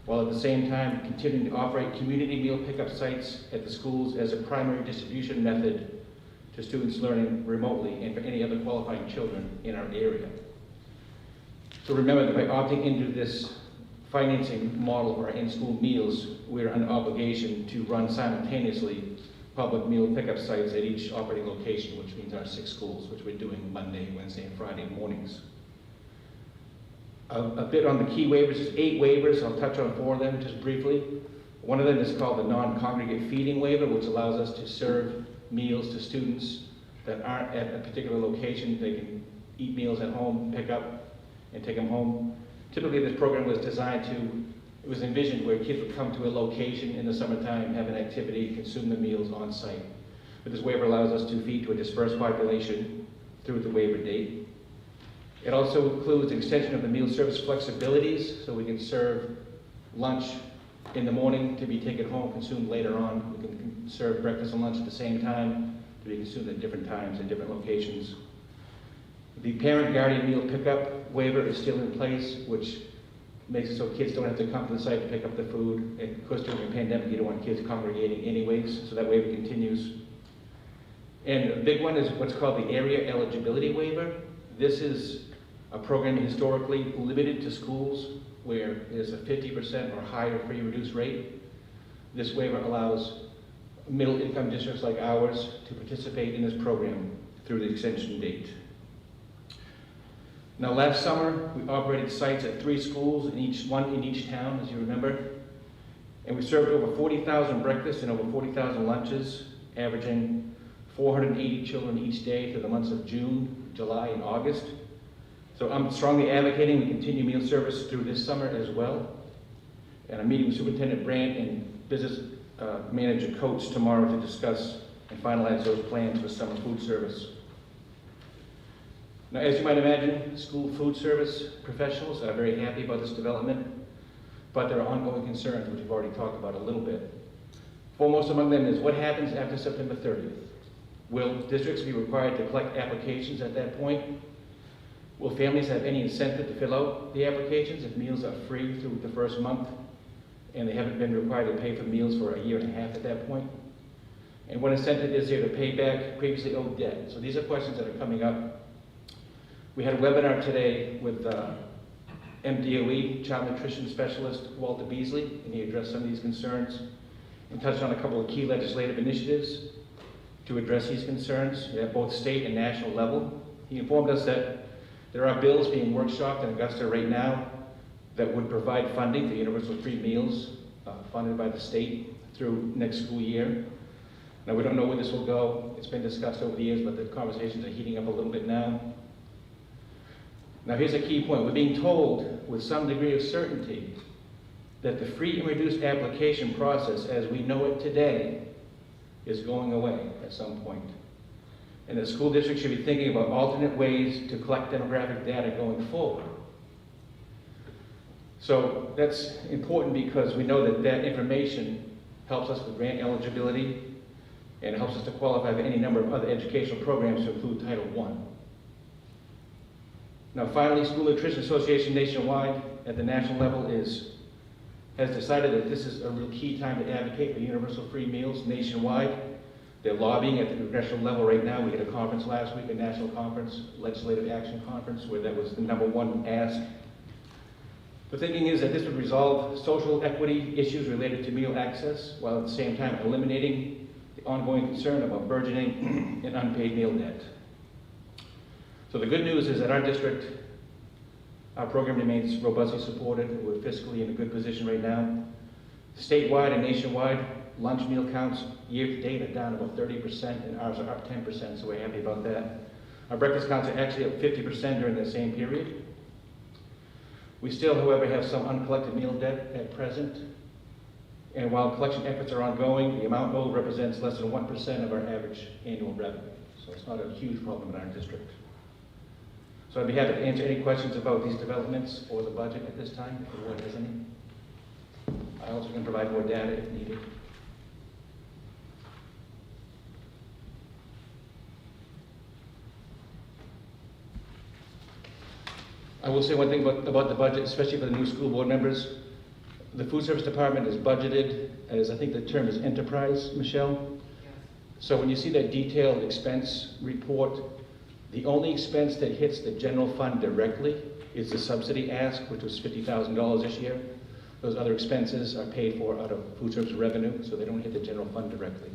while at the same time continuing to operate community meal pickup sites at the schools as a primary distribution method to students learning remotely and for any other qualifying children in our area. So remember that by opting into this financing model for our in-school meals, we're under obligation to run simultaneously public meal pickup sites at each operating location, which means our 6 schools, which we're doing Monday, Wednesday, and Friday mornings. A bit on the key waivers, there's 8 waivers. I'll touch on 4 of them just briefly. One of them is called the non-congregate feeding waiver, which allows us to serve meals to students that aren't at a particular location. They can eat meals at home, pick up, and take them home. Typically, this program was designed to, it was envisioned where kids would come to a location in the summertime, have an activity, consume the meals on site. But this waiver allows us to feed to a dispersed population through the waiver date. It also includes extension of the meal service flexibilities, so we can serve lunch in the morning to be taken home, consumed later on. We can serve breakfast and lunch at the same time to be consumed at different times in different locations. The parent-guardian meal pickup waiver is still in place, which makes it so kids don't have to come to the site to pick up the food. And of course, during the pandemic, you don't want kids congregating anyways, so that waiver continues. And a big one is what's called the area eligibility waiver. This is a program historically limited to schools where there's a 50% or higher free reduced rate. This waiver allows middle-income districts like ours to participate in this program through the extension date. Now, last summer, we operated sites at 3 schools, one in each town, as you remember. And we served over 40,000 breakfasts and over 40,000 lunches, averaging 480 children each day through the months of June, July, and August. So I'm strongly advocating we continue meal service through this summer as well. And I'm meeting with Superintendent Brandt and Business Manager Coates tomorrow to discuss and finalize those plans for summer food service. Now, as you might imagine, school food service professionals are very happy about this development, but there are ongoing concerns, which we've already talked about a little bit. Foremost among them is what happens after September 30th? Will districts be required to collect applications at that point? Will families have any incentive to fill out the applications if meals are free through the first month and they haven't been required to pay for meals for a year and a half at that point? And what incentive is there to pay back previously owed debt? So these are questions that are coming up. We had a webinar today with MDOE, Child Nutrition Specialist Walter Beasley, and he addressed some of these concerns and touched on a couple of key legislative initiatives to address these concerns at both state and national level. He informed us that there are bills being workshopped in Augusta right now that would provide funding for universal free meals funded by the state through next school year. Now, we don't know where this will go. It's been discussed over the years, but the conversations are heating up a little bit now. Now, here's a key point. We're being told with some degree of certainty that the free and reduced application process as we know it today is going away at some point. And the school district should be thinking about alternate ways to collect demographic data going forward. So that's important because we know that that information helps us with grant eligibility and helps us to qualify for any number of other educational programs to include Title I. Now finally, School Nutrition Association nationwide at the national level has decided that this is a real key time to advocate for universal free meals nationwide. They're lobbying at the congressional level right now. We had a conference last week, a national conference, legislative action conference, where that was the #1 ask. The thinking is that this would resolve social equity issues related to meal access, while at the same time eliminating the ongoing concern about burgeoning and unpaid meal debt. So the good news is that our district, our program remains robustly supported. We're fiscally in a good position right now. Statewide and nationwide, lunch meal counts year to date are down about 30%, and ours are up 10%, so we're happy about that. Our breakfast counts are actually up 50% during the same period. We still, however, have some uncollected meal debt at present, and while collection efforts are ongoing, the amount owed represents less than 1% of our average annual revenue. So it's not a huge problem in our district. So I'd be happy to answer any questions about these developments or the budget at this time, if anyone has any. I also can provide more data if needed. I will say one thing about the budget, especially for the new school board members. The food service department is budgeted as, I think the term is enterprise, Michelle? Yes. So when you see that detailed expense report, the only expense that hits the general fund directly is the subsidy ask, which was $50,000 this year. Those other expenses are paid for out of food service revenue, so they don't hit the general fund directly.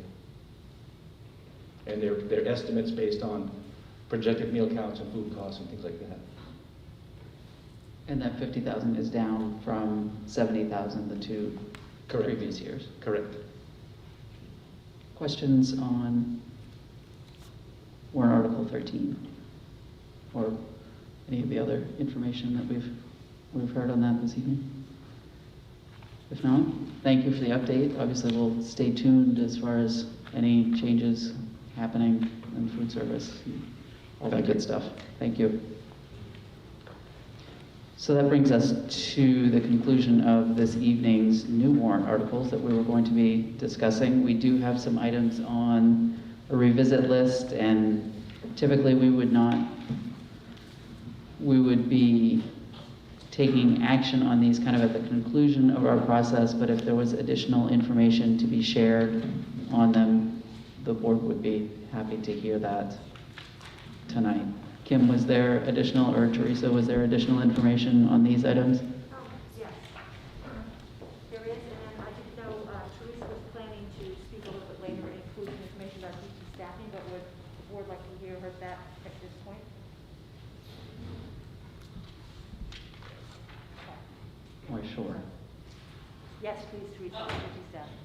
And they're estimates based on projected meal counts and food costs and things like that. And that 50,000 is down from 70,000 the two Correct. previous years. Correct. Questions on warrant Article 13? Or any of the other information that we've heard on that this evening? If not, thank you for the update. Obviously, we'll stay tuned as far as any changes happening in food service, all that good stuff. Thank you. So that brings us to the conclusion of this evening's new warrant articles that we were going to be discussing. We do have some items on a revisit list, and typically we would be taking action on these kind of at the conclusion of our process, but if there was additional information to be shared on them, the board would be happy to hear that tonight. Kim, was there additional, or Teresa, was there additional information on these items? Yes. There is, and I didn't know Teresa was planning to speak a little bit later and include some information about teaching staffing, but would the board like to hear that at this point? Why, sure. Yes, please, Teresa, teaching staffing.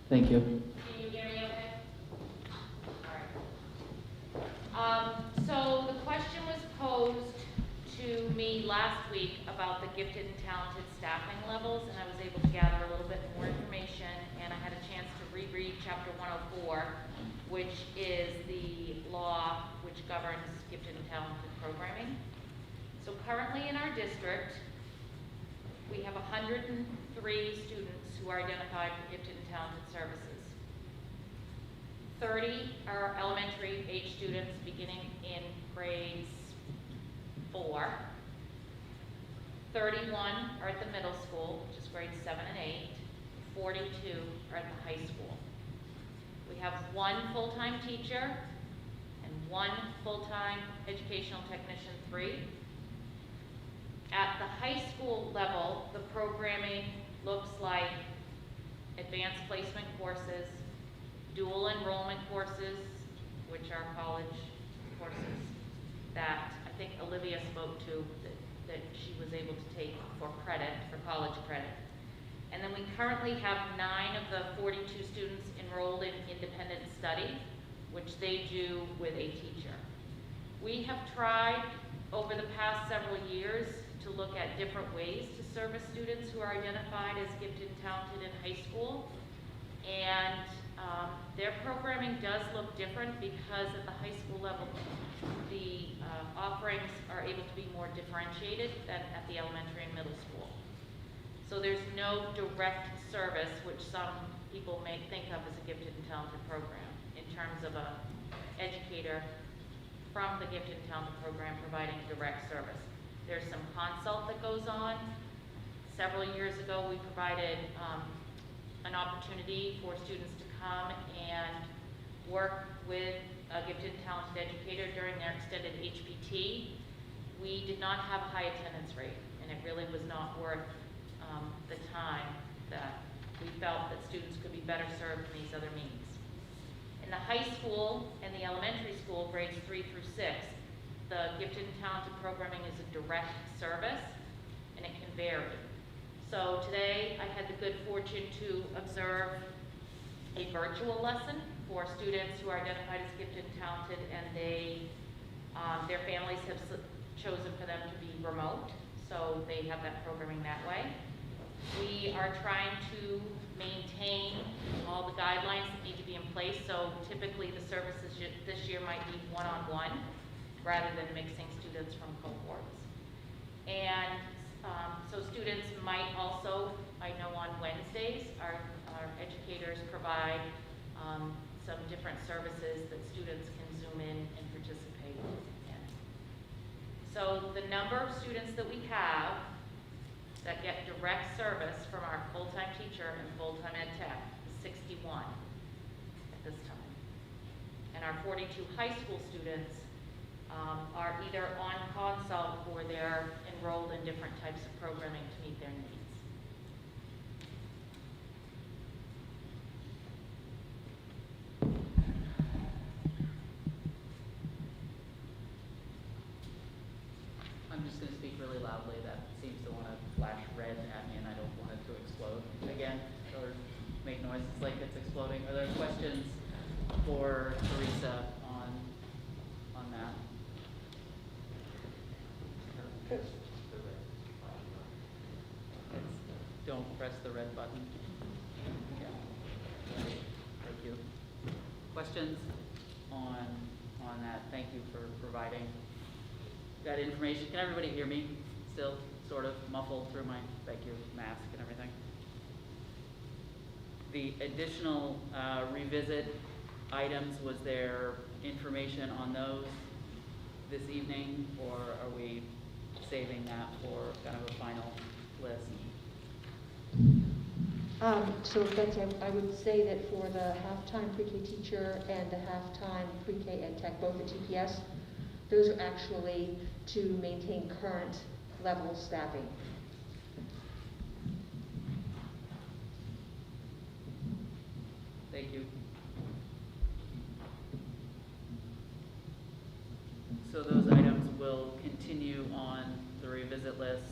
Thank you. Can you hear me okay? All right. So the question was posed to me last week about the gifted and talented staffing levels, and I was able to gather a little bit more information, and I had a chance to reread Chapter 104, which is the law which governs gifted and talented programming. So currently in our district, we have 103 students who are identified for gifted and talented services. 30 are elementary age students beginning in grades 4. 31 are at the middle school, which is grades 7 and 8. 42 are at the high school. We have 1 full-time teacher and 1 full-time educational technician 3. At the high school level, the programming looks like advanced placement courses, dual enrollment courses, which are college courses that I think Olivia spoke to, that she was able to take for credit, for college credit. And then we currently have 9 of the 42 students enrolled in independent study, which they do with a teacher. We have tried over the past several years to look at different ways to service students who are identified as gifted and talented in high school. And their programming does look different because at the high school level, the offerings are able to be more differentiated than at the elementary and middle school. So there's no direct service, which some people may think of as a gifted and talented program, in terms of a educator from the gifted and talented program providing direct service. There's some consult that goes on. Several years ago, we provided an opportunity for students to come and work with a gifted and talented educator during their extended HPT. We did not have a high attendance rate, and it really was not worth the time that we felt that students could be better served in these other means. In the high school and the elementary school, grades 3 through 6, the gifted and talented programming is a direct service, and it can vary. So today, I had the good fortune to observe a virtual lesson for students who are identified as gifted and talented, and their families have chosen for them to be remote, so they have that programming that way. We are trying to maintain all the guidelines that need to be in place, so typically the services this year might be one-on-one rather than mixing students from cohorts. And so students might also, I know on Wednesdays, our educators provide some different services that students can Zoom in and participate in. So the number of students that we have that get direct service from our full-time teacher and full-time ed tech is 61 at this time. And our 42 high school students are either on consult or they're enrolled in different types of programming to meet their needs. I'm just going to speak really loudly. That seems to want to flash red at me, and I don't want it to explode again or make noises like it's exploding. Are there questions for Teresa on that? Don't press the red button. Yeah. Thank you. Questions on that? Thank you for providing that information. Can everybody hear me still, sort of muffled through my, thank you, mask and everything? The additional revisit items, was there information on those this evening, or are we saving that for kind of a final list? So Betsy, I would say that for the half-time pre-K teacher and the half-time pre-K ed tech, both at TPS, those are actually to maintain current level staffing. Thank you. So those items will continue on the revisit list.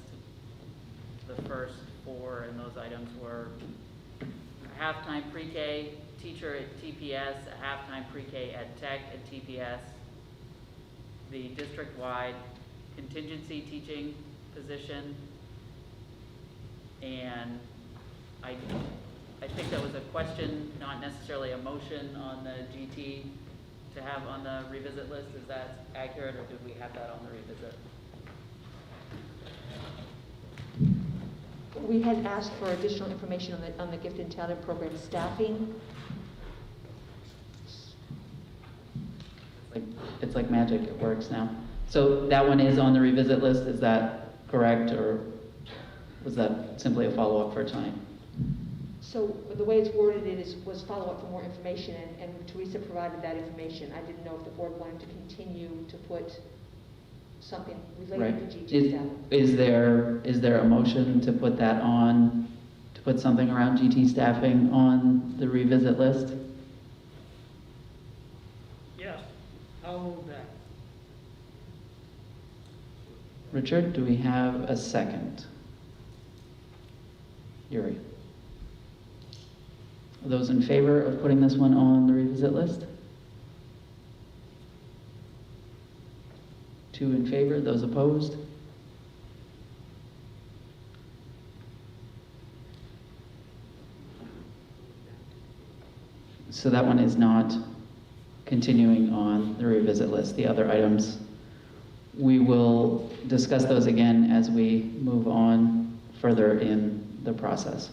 The first four, and those items were a half-time pre-K teacher at TPS, a half-time pre-K ed tech at TPS, the district-wide contingency teaching position, and I think that was a question, not necessarily a motion on the GT to have on the revisit list. Is that accurate, or did we have that on the revisit? We had asked for additional information on the gifted and talented program staffing. It's like magic, it works now. So that one is on the revisit list, is that correct, or was that simply a follow-up for tonight? So the way it's worded, was follow-up for more information, and Teresa provided that information. I didn't know if the board wanted to continue to put something related to GT staffing. Is there a motion to put that on, to put something around GT staffing on the revisit list? Yes, I'll move that. Richard, do we have a second? Yuri? Are those in favor of putting this one on the revisit list? 2 in favor, those opposed? So that one is not continuing on the revisit list. The other items, we will discuss those again as we move on further in the process.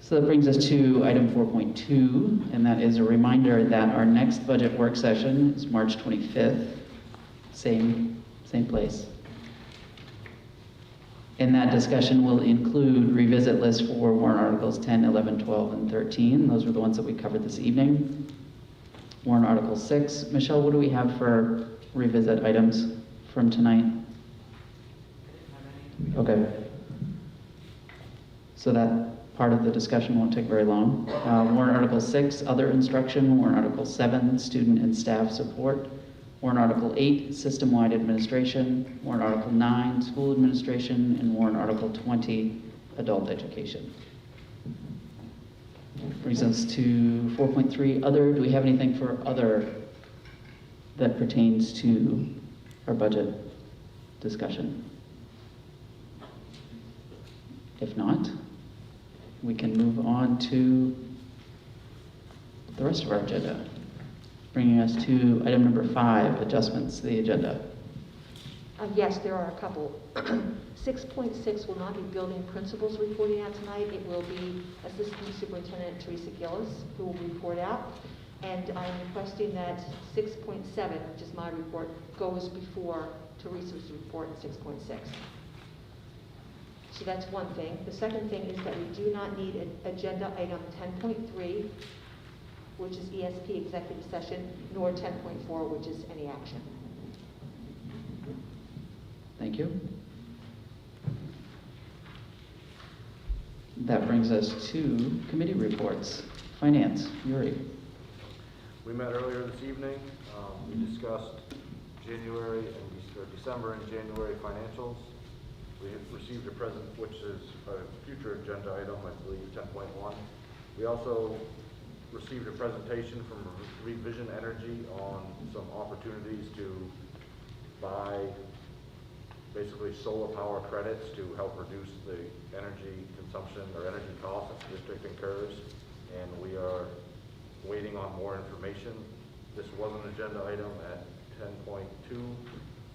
So that brings us to item 4.2, and that is a reminder that our next budget work session is March 25th, same place. And that discussion will include revisit lists for warrant articles 10, 11, 12, and 13. Those were the ones that we covered this evening. Warrant article 6. Michelle, what do we have for revisit items from tonight? Okay. So that part of the discussion won't take very long. Warrant article 6, other instruction. Warrant article 7, student and staff support. Warrant article 8, system-wide administration. Warrant article 9, school administration. And warrant article 20, adult education. Brings us to 4.3, other. Do we have anything for other that pertains to our budget discussion? If not, we can move on to the rest of our agenda, bringing us to item number 5, adjustments to the agenda. Yes, there are a couple. 6.6 will not be building principals reporting out tonight. It will be Assistant Superintendent Teresa Gillis who will report out. And I'm requesting that 6.7, which is my report, goes before Teresa's report in 6.6. So that's one thing. The second thing is that we do not need an agenda item 10.3, which is ESP executive session, nor 10.4, which is any action. Thank you. That brings us to committee reports. Finance, Yuri. We met earlier this evening. We discussed January and December and January financials. We have received a present, which is a future agenda item, I believe, 10.1. We also received a presentation from Revision Energy on some opportunities to buy basically solar power credits to help reduce the energy consumption or energy costs that the district incurs. And we are waiting on more information. This was an agenda item at 10.2.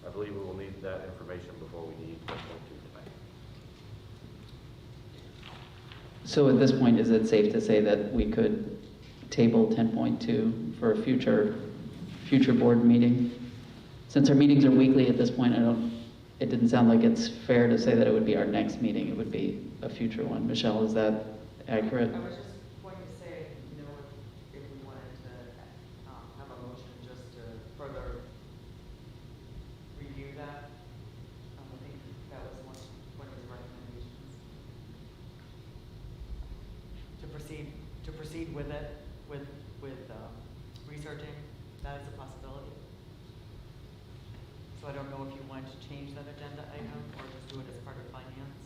I believe we will need that information before we need 10.2 tonight. So at this point, is it safe to say that we could table 10.2 for a future board meeting? Since our meetings are weekly at this point, it didn't sound like it's fair to say that it would be our next meeting. It would be a future one. Michelle, is that accurate? I was just going to say, you know, if we wanted to have a motion just to further review that, I think that was one of his recommendations. To proceed with it, with researching, that is a possibility. So I don't know if you want to change that agenda item or just do it as part of finance.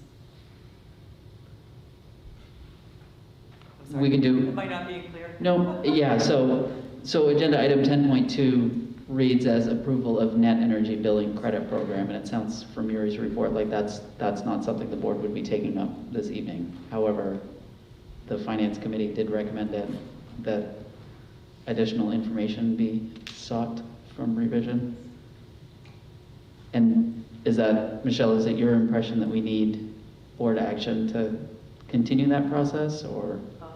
I'm sorry, We can do. it might not be clear. No, yeah, so agenda item 10.2 reads as approval of net energy billing credit program, and it sounds from Yuri's report like that's not something the board would be taking up this evening. However, the finance committee did recommend that additional information be sought from Revision. And is that, Michelle, is it your impression that we need board action to continue that process, or? I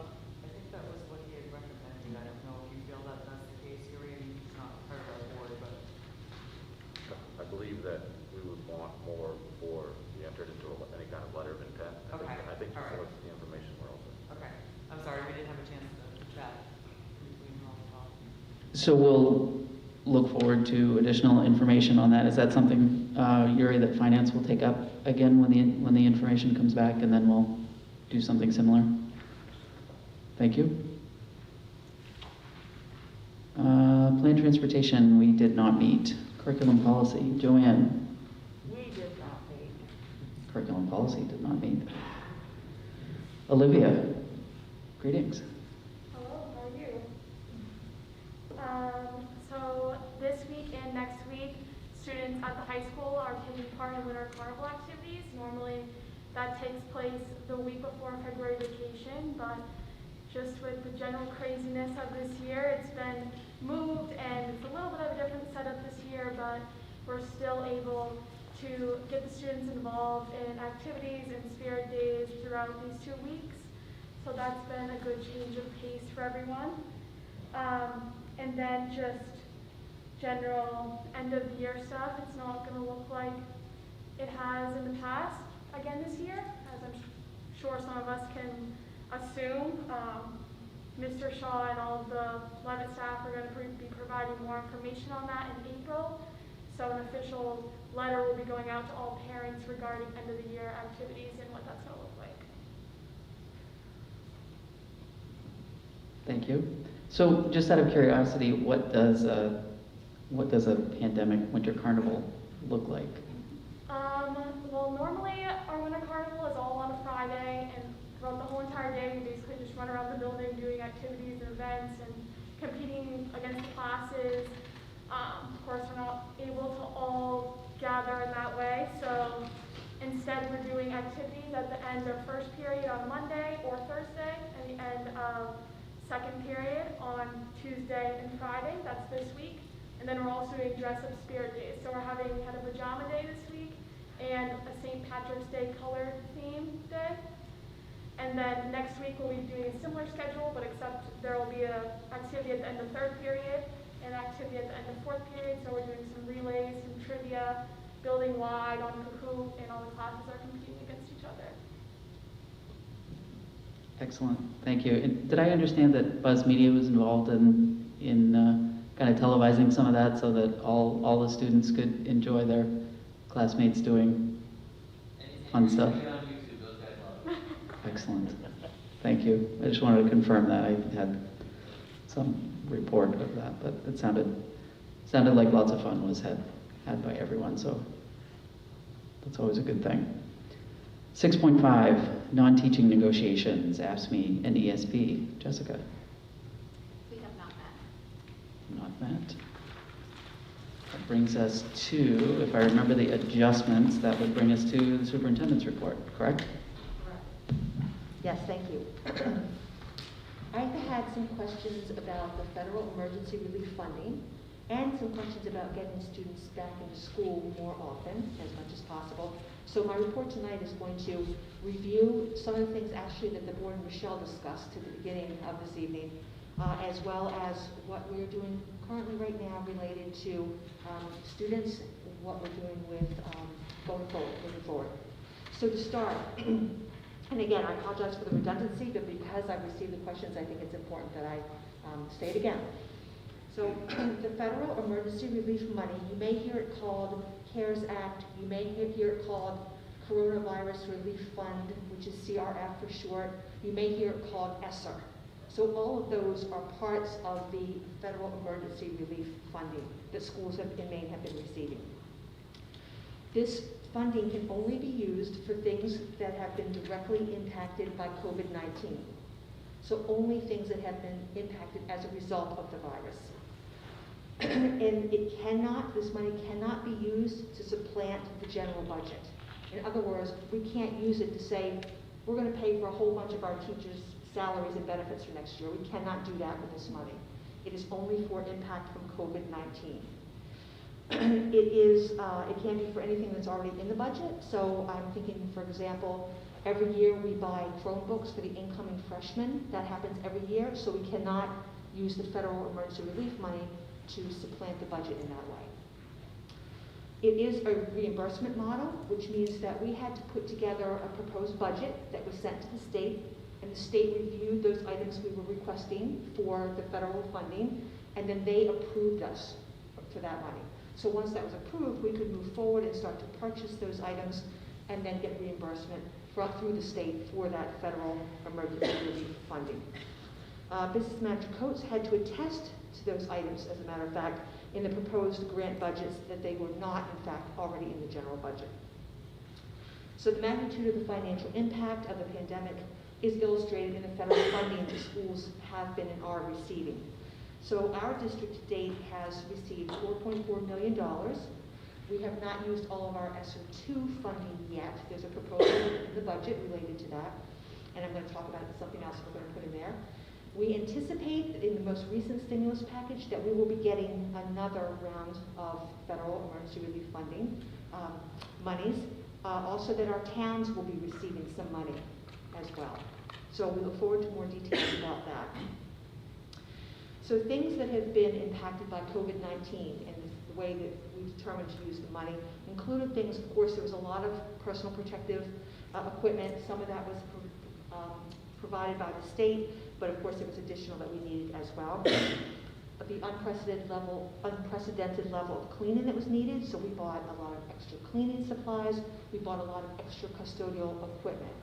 think that was what he had recommended. I don't know if you feel that that's the case, Yuri. It's not part of our board, but. I believe that we would want more before we entered into any kind of letter of intent. Okay. I think All before right. the information we're also. Okay, I'm sorry, we didn't have a chance to chat between all the talk. So we'll look forward to additional information on that. Is that something, Yuri, that finance will take up again when the information comes back, and then we'll do something similar? Thank you. Plan transportation, we did not meet. Curriculum policy, Joanne. We did not meet. Curriculum policy did not meet. Olivia, greetings. Hello, how are you? So this week and next week, students at the high school are taking part in winter carnival activities. Normally, That takes place the week before February vacation, but just with the general craziness of this year, it's been moved, and it's a little bit of a different setup this year, but we're still able to get the students involved in activities and spirit days throughout these 2 weeks. So that's been a good change of pace for everyone. And then just general end of the year stuff, it's not going to look like it has in the past again this year, as I'm sure some of us can assume. Mr. Shaw and all of the Levitt staff are going to be providing more information on that in April. So an official letter will be going out to all parents regarding end of the year activities and what that's going to look like. Thank you. So just out of curiosity, what does a pandemic winter carnival look like? Well, normally our winter carnival is all on a Friday, and throughout the whole entire day, we basically just run around the building doing activities and events and competing against the classes. Of course, we're not able to all gather in that way, so instead we're doing activities at the end of first period on Monday or Thursday, and the end of second period on Tuesday and Friday. That's this week. And then we're also doing dress-up spirit days. So we had a pajama day this week and a St. Patrick's Day color theme day. And then next week we'll be doing a similar schedule, but except there will be an activity at the end of third period and an activity at the end of fourth period. So we're doing some relays, some trivia, building wide on Cuckoo, and all the classes are competing against each other. Excellent, thank you. And did I understand that Buzz Media was involved in kind of televising some of that so that all the students could enjoy their classmates doing fun stuff? Excellent, thank you. I just wanted to confirm that. I had some report of that, but it sounded like lots of fun was had by everyone, so that's always a good thing. 6.5, non-teaching negotiations, AFSCME and ESP. Jessica? We have not met. Not met. That brings us to, if I remember the adjustments, that would bring us to the superintendent's report, correct? Yes, thank you. I've had some questions about the federal emergency relief funding and some questions about getting students back into school more often, as much as possible. So my report tonight is going to review some of the things actually that the board and Michelle discussed at the beginning of this evening, as well as what we're doing currently right now related to students, what we're doing with moving forward. So to start, and again, I apologize for the redundancy, but because I've received the questions, I think it's important that I say it again. So the federal emergency relief money, you may hear it called CARES Act, you may hear it called Coronavirus Relief Fund, which is CRF for short, you may hear it called ESSER. So all of those are parts of the federal emergency relief funding that schools in Maine have been receiving. This funding can only be used for things that have been directly impacted by COVID-19. So only things that have been impacted as a result of the virus. And this money cannot be used to supplant the general budget. In other words, we can't use it to say, we're going to pay for a whole bunch of our teachers' salaries and benefits for next year. We cannot do that with this money. It is only for impact from COVID-19. It can be for anything that's already in the budget. So I'm thinking, for example, every year we buy Chromebooks for the incoming freshmen. That happens every year, so we cannot use the federal emergency relief money to supplant the budget in that way. It is a reimbursement model, which means that we had to put together a proposed budget that was sent to the state, and the state reviewed those items we were requesting for the federal funding, and then they approved us for that money. So once that was approved, we could move forward and start to purchase those items and then get reimbursement through the state for that federal emergency relief funding. Business Manager Coates had to attest to those items, as a matter of fact, in the proposed grant budgets that they were not, in fact, already in the general budget. So the magnitude of the financial impact of the pandemic is illustrated in the federal funding that schools have been and are receiving. So our district to date has received $4.4 million We have not used all of our ESSER II funding yet. There's a proposal in the budget related to that, and I'm going to talk about something else we're going to put in there. We anticipate that in the most recent stimulus package that we will be getting another round of federal emergency relief funding monies. Also that our towns will be receiving some money as well. So we look forward to more details about that. So things that have been impacted by COVID-19 and the way that we determined to use the money included things, of course, there was a lot of personal protective equipment. Some of that was provided by the state, but of course there was additional that we needed as well. But the unprecedented level of cleaning that was needed, so we bought a lot of extra cleaning supplies. We bought a lot of extra custodial equipment.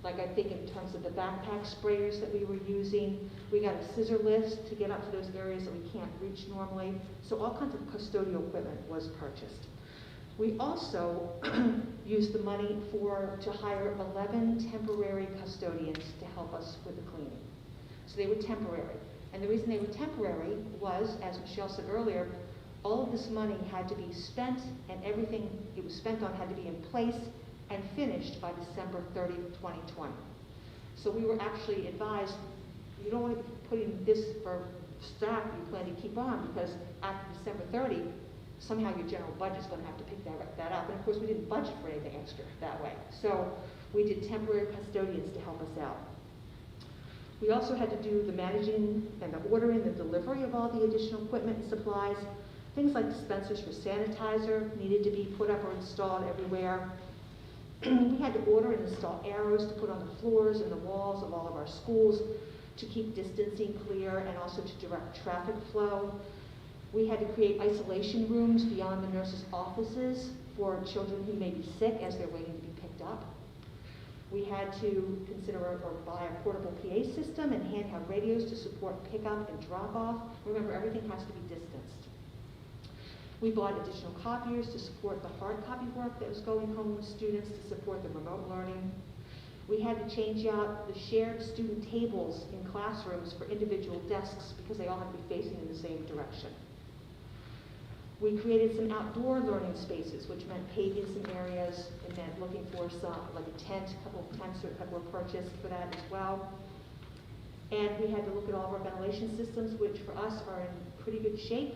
Like I think in terms of the backpack sprayers that we were using, we got a scissor lift to get up to those areas that we can't reach normally. So all kinds of custodial equipment was purchased. We also used the money to hire 11 temporary custodians to help us with the cleaning. So they were temporary. And the reason they were temporary was, as Michelle said earlier, all of this money had to be spent and everything it was spent on had to be in place and finished by December 30th, 2020. So we were actually advised, you don't want to be putting this for staff you plan to keep on because after December 30, somehow your general budget's going to have to pick that up. And of course we didn't budget for anything extra that way. So we did temporary custodians to help us out. We also had to do the managing and the ordering, the delivery of all the additional equipment and supplies. Things like dispensers for sanitizer needed to be put up or installed everywhere. We had to order and install arrows to put on the floors and the walls of all of our schools to keep distancing clear and also to direct traffic flow. We had to create isolation rooms beyond the nurses' offices for children who may be sick as they're waiting to be picked up. We had to consider or buy a portable PA system and handheld radios to support pickup and drop off. Remember, everything has to be distanced. We bought additional copiers to support the hard copy work that was going home with students to support the remote learning. We had to change out the shared student tables in classrooms for individual desks because they all had to be facing in the same direction. We created some outdoor learning spaces, which meant paving some areas. It meant looking for some, like a tent, a couple of tents that were purchased for that as well. And we had to look at all of our ventilation systems, which for us are in pretty good shape.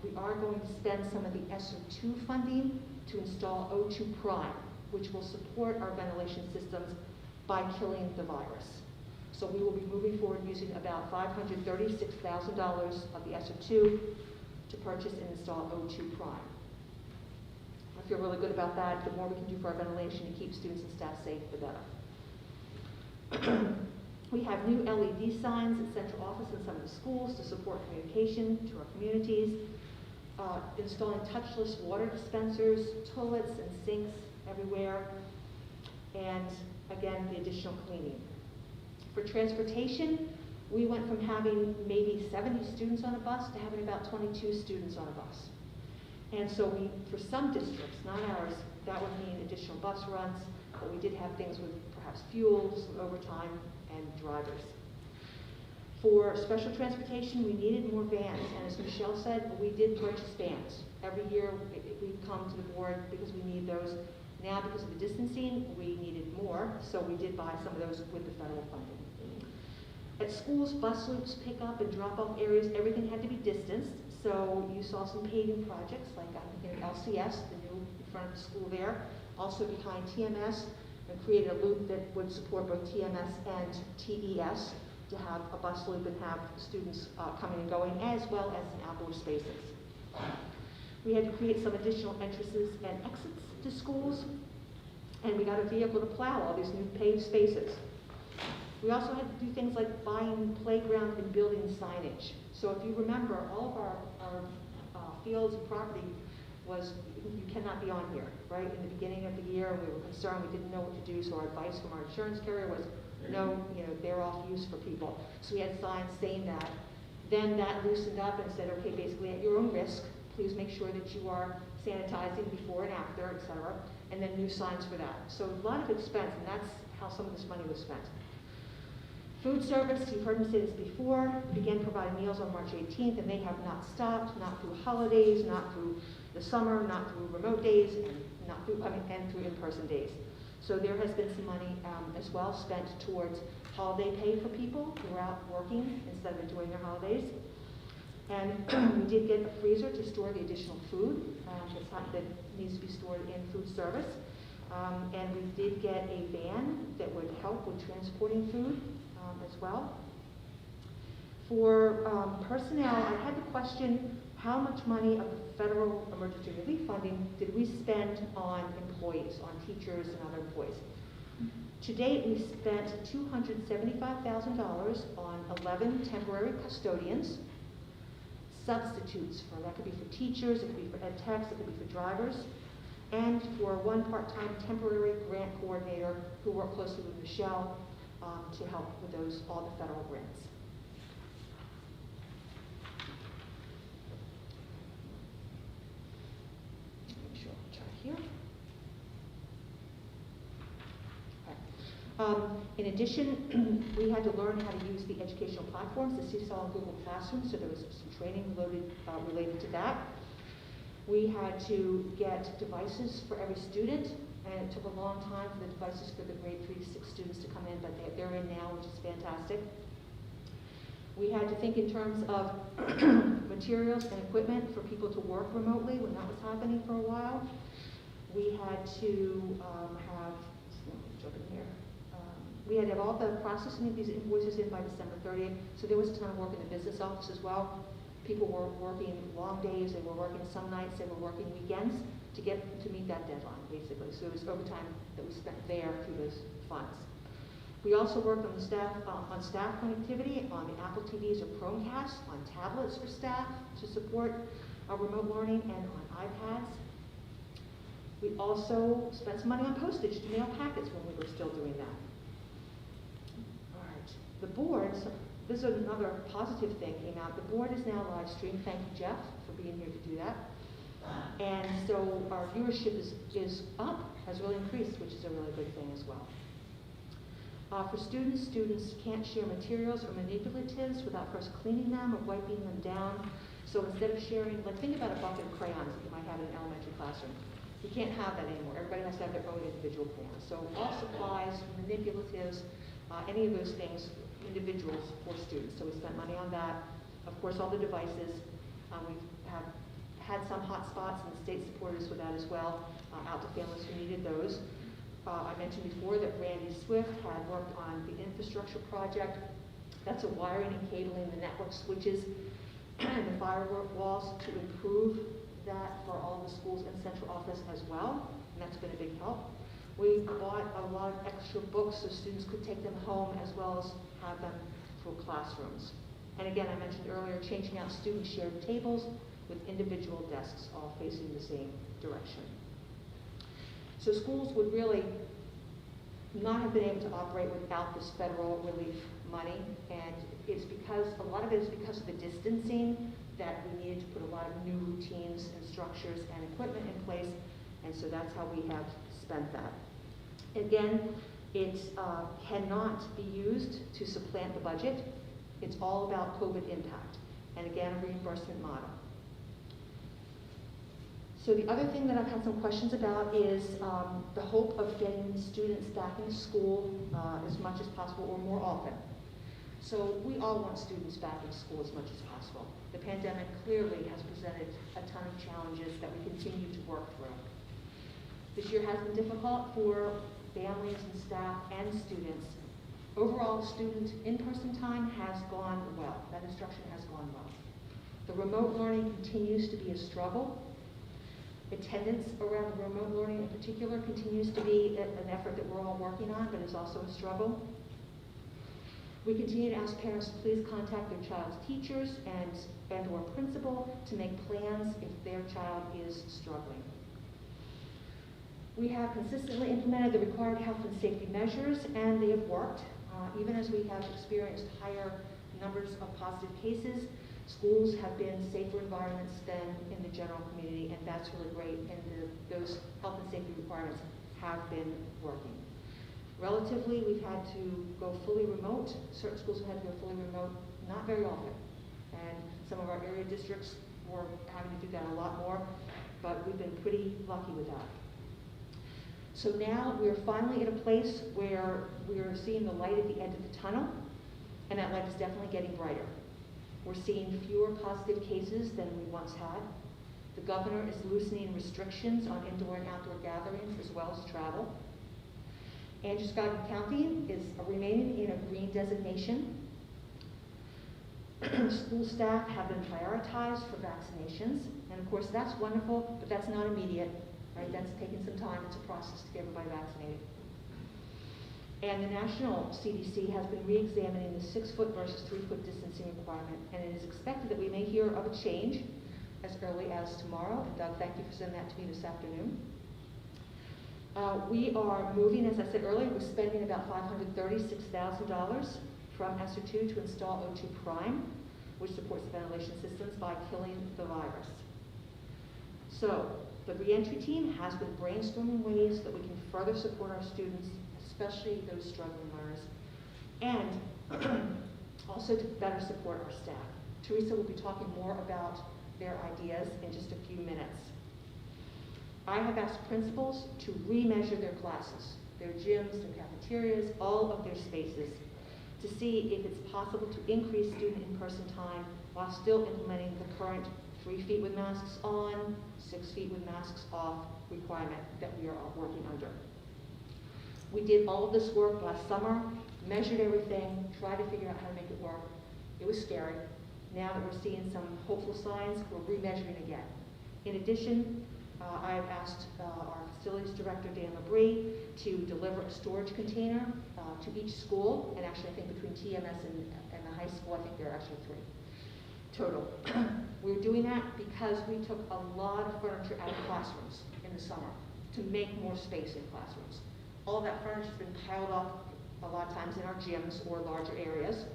We are going to spend some of the ESSER II funding to install O2 Prime, which will support our ventilation systems by killing the virus. So we will be moving forward using about $536,000 of the ESSER II to purchase and install O2 Prime. I feel really good about that. The more we can do for our ventilation and keep students and staff safe, the better. We have new LED signs at central office in some of the schools to support communication to our communities. Installing touchless water dispensers, toilets and sinks everywhere. And again, the additional cleaning. For transportation, we went from having maybe 70 students on a bus to having about 22 students on a bus. And so for some districts, not ours, that would mean additional bus runs, but we did have things with perhaps fuel, some overtime, and drivers. For special transportation, we needed more vans, and as Michelle said, we did purchase vans. Every year, we come to the board because we need those. Now, because of the distancing, we needed more, so we did buy some of those with the federal funding. At schools, bus loops, pick-up and drop-off areas, everything had to be distanced. So you saw some paving projects, like in LCS, the new in front of the school there. Also behind TMS, and created a loop that would support both TMS and TES to have a bus loop and have students coming and going, as well as some outdoor spaces. We had to create some additional entrances and exits to schools, and we got a vehicle to plow all these new paved spaces. We also had to do things like buying playground and building signage. So if you remember, all of our fields and property was, you cannot be on here, right? In the beginning of the year, we were concerned, we didn't know what to do, so our advice from our insurance carrier was, no, they're off use for people. So we had signs saying that. Then that loosened up and said, okay, basically at your own risk, please make sure that you are sanitizing before and after, et cetera, and then new signs for that. So a lot of expense, and that's how some of this money was spent. Food service, you've heard me say this before, began providing meals on March 18th, and they have not stopped, not through holidays, not through the summer, not through remote days, and not through, and through in-person days. So there has been some money as well spent towards holiday pay for people who are out working instead of enjoying their holidays. And we did get a freezer to store the additional food that needs to be stored in food service. And we did get a van that would help with transporting food as well. For personnel, I had to question how much money of the federal emergency relief funding did we spend on employees, on teachers and other employees. To date, we spent $275,000 on 11 temporary custodians, substitutes that could be for teachers, it could be for ed techs, it could be for drivers, and for one part-time temporary grant coordinator who worked closely with Michelle to help with all the federal grants. Make sure I'll try here. In addition, we had to learn how to use the educational platforms, the Seesaw and Google Classroom, so there was some training related to that. We had to get devices for every student, and it took a long time for the devices for the grade 3 to 6 students to come in, but they're in now, which is fantastic. We had to think in terms of materials and equipment for people to work remotely when that was happening for a while. We had to we had to have all the processing of these invoices in by December 30th, so there was a ton of work in the business office as well. People were working long days, they were working some nights, they were working weekends to meet that deadline, basically. So it was overtime that we spent there through those funds. We also worked on staff connectivity on the Apple TVs or Chromecast, on tablets for staff to support remote learning, and on iPads. We also spent some money on postage to mail packets when we were still doing that. All right, the board, so this is another positive thing came out. The board is now live streamed. Thank you, Jeff, for being here to do that. And so our viewership is up, has really increased, which is a really good thing as well. For students can't share materials or manipulatives without first cleaning them or wiping them down. So instead of sharing, like think about a bucket of crayons that you might have in an elementary classroom. You can't have that anymore. Everybody has to have their own individual crayons. So all supplies, manipulatives, any of those things, individuals for students. So we spent money on that. Of course, all the devices. We have had some hot spots, and the state supported us with that as well, out to families who needed those. I mentioned before that Randy Swift had worked on the infrastructure project. That's a wiring and cabling the network switches and the firewalls to improve that for all the schools in central office as well, and that's been a big help. We bought a lot of extra books so students could take them home as well as have them for classrooms. And again, I mentioned earlier, changing out student shared tables with individual desks all facing the same direction. So schools would really not have been able to operate without this federal relief money, and it's because, a lot of it is because of the distancing that we needed to put a lot of new routines and structures and equipment in place, and so that's how we have spent that. Again, it cannot be used to supplant the budget. It's all about COVID impact, and again, a reimbursement model. So the other thing that I've had some questions about is the hope of getting students back in school as much as possible or more often. So we all want students back in school as much as possible. The pandemic clearly has presented a ton of challenges that we continue to work through. This year has been difficult for families and staff and students. Overall, student in-person time has gone well. That instruction has gone well. The remote learning continues to be a struggle. Attendance around remote learning in particular continues to be an effort that we're all working on, but is also a struggle. We continue to ask parents to please contact their child's teachers and or principal to make plans if their child is struggling. We have consistently implemented the required health and safety measures, and they have worked. Even as we have experienced higher numbers of positive cases, schools have been safer environments than in the general community, and that's really great, and those health and safety requirements have been working. Relatively, we've had to go fully remote. Certain schools have had to go fully remote, not very often. And some of our area districts were having to do that a lot more. but we've been pretty lucky with that. So now we're finally at a place where we're seeing the light at the end of the tunnel, and that light is definitely getting brighter. We're seeing fewer positive cases than we once had. The governor is loosening restrictions on indoor and outdoor gatherings as well as travel. Androscoggin County is remaining in a green designation. School staff have been prioritized for vaccinations, and of course that's wonderful, but that's not immediate, right? That's taking some time. It's a process to get everybody vaccinated. And the national CDC has been re-examining the 6-foot versus 3-foot distancing requirement, and it is expected that we may hear of a change as early as tomorrow. And Doug, thank you for sending that to me this afternoon. We are moving, as I said earlier, we're spending about $536,000 from ESSER 2 to install O2 Prime, which supports the ventilation systems by killing the virus. So, the reentry team has been brainstorming ways that we can further support our students, especially those struggling learners, and also to better support our staff. Teresa will be talking more about their ideas in just a few minutes. I have asked principals to remeasure their classes, their gyms, their cafeterias, all of their spaces, to see if it's possible to increase student in-person time while still implementing the current 3 feet with masks on, 6 feet with masks off requirement that we are all working under. We did all of this work last summer, measured everything, tried to figure out how to make it work. It was scary. Now that we're seeing some hopeful signs, we're remeasuring again. In addition, I've asked our facilities director, Dan Labrie, to deliver a storage container to each school, and actually I think between TMS and the high school, I think there are actually 3 total. We're doing that because we took a lot of furniture out of classrooms in the summer to make more space in classrooms. All that furniture has been piled up a lot of times in our gyms or larger areas.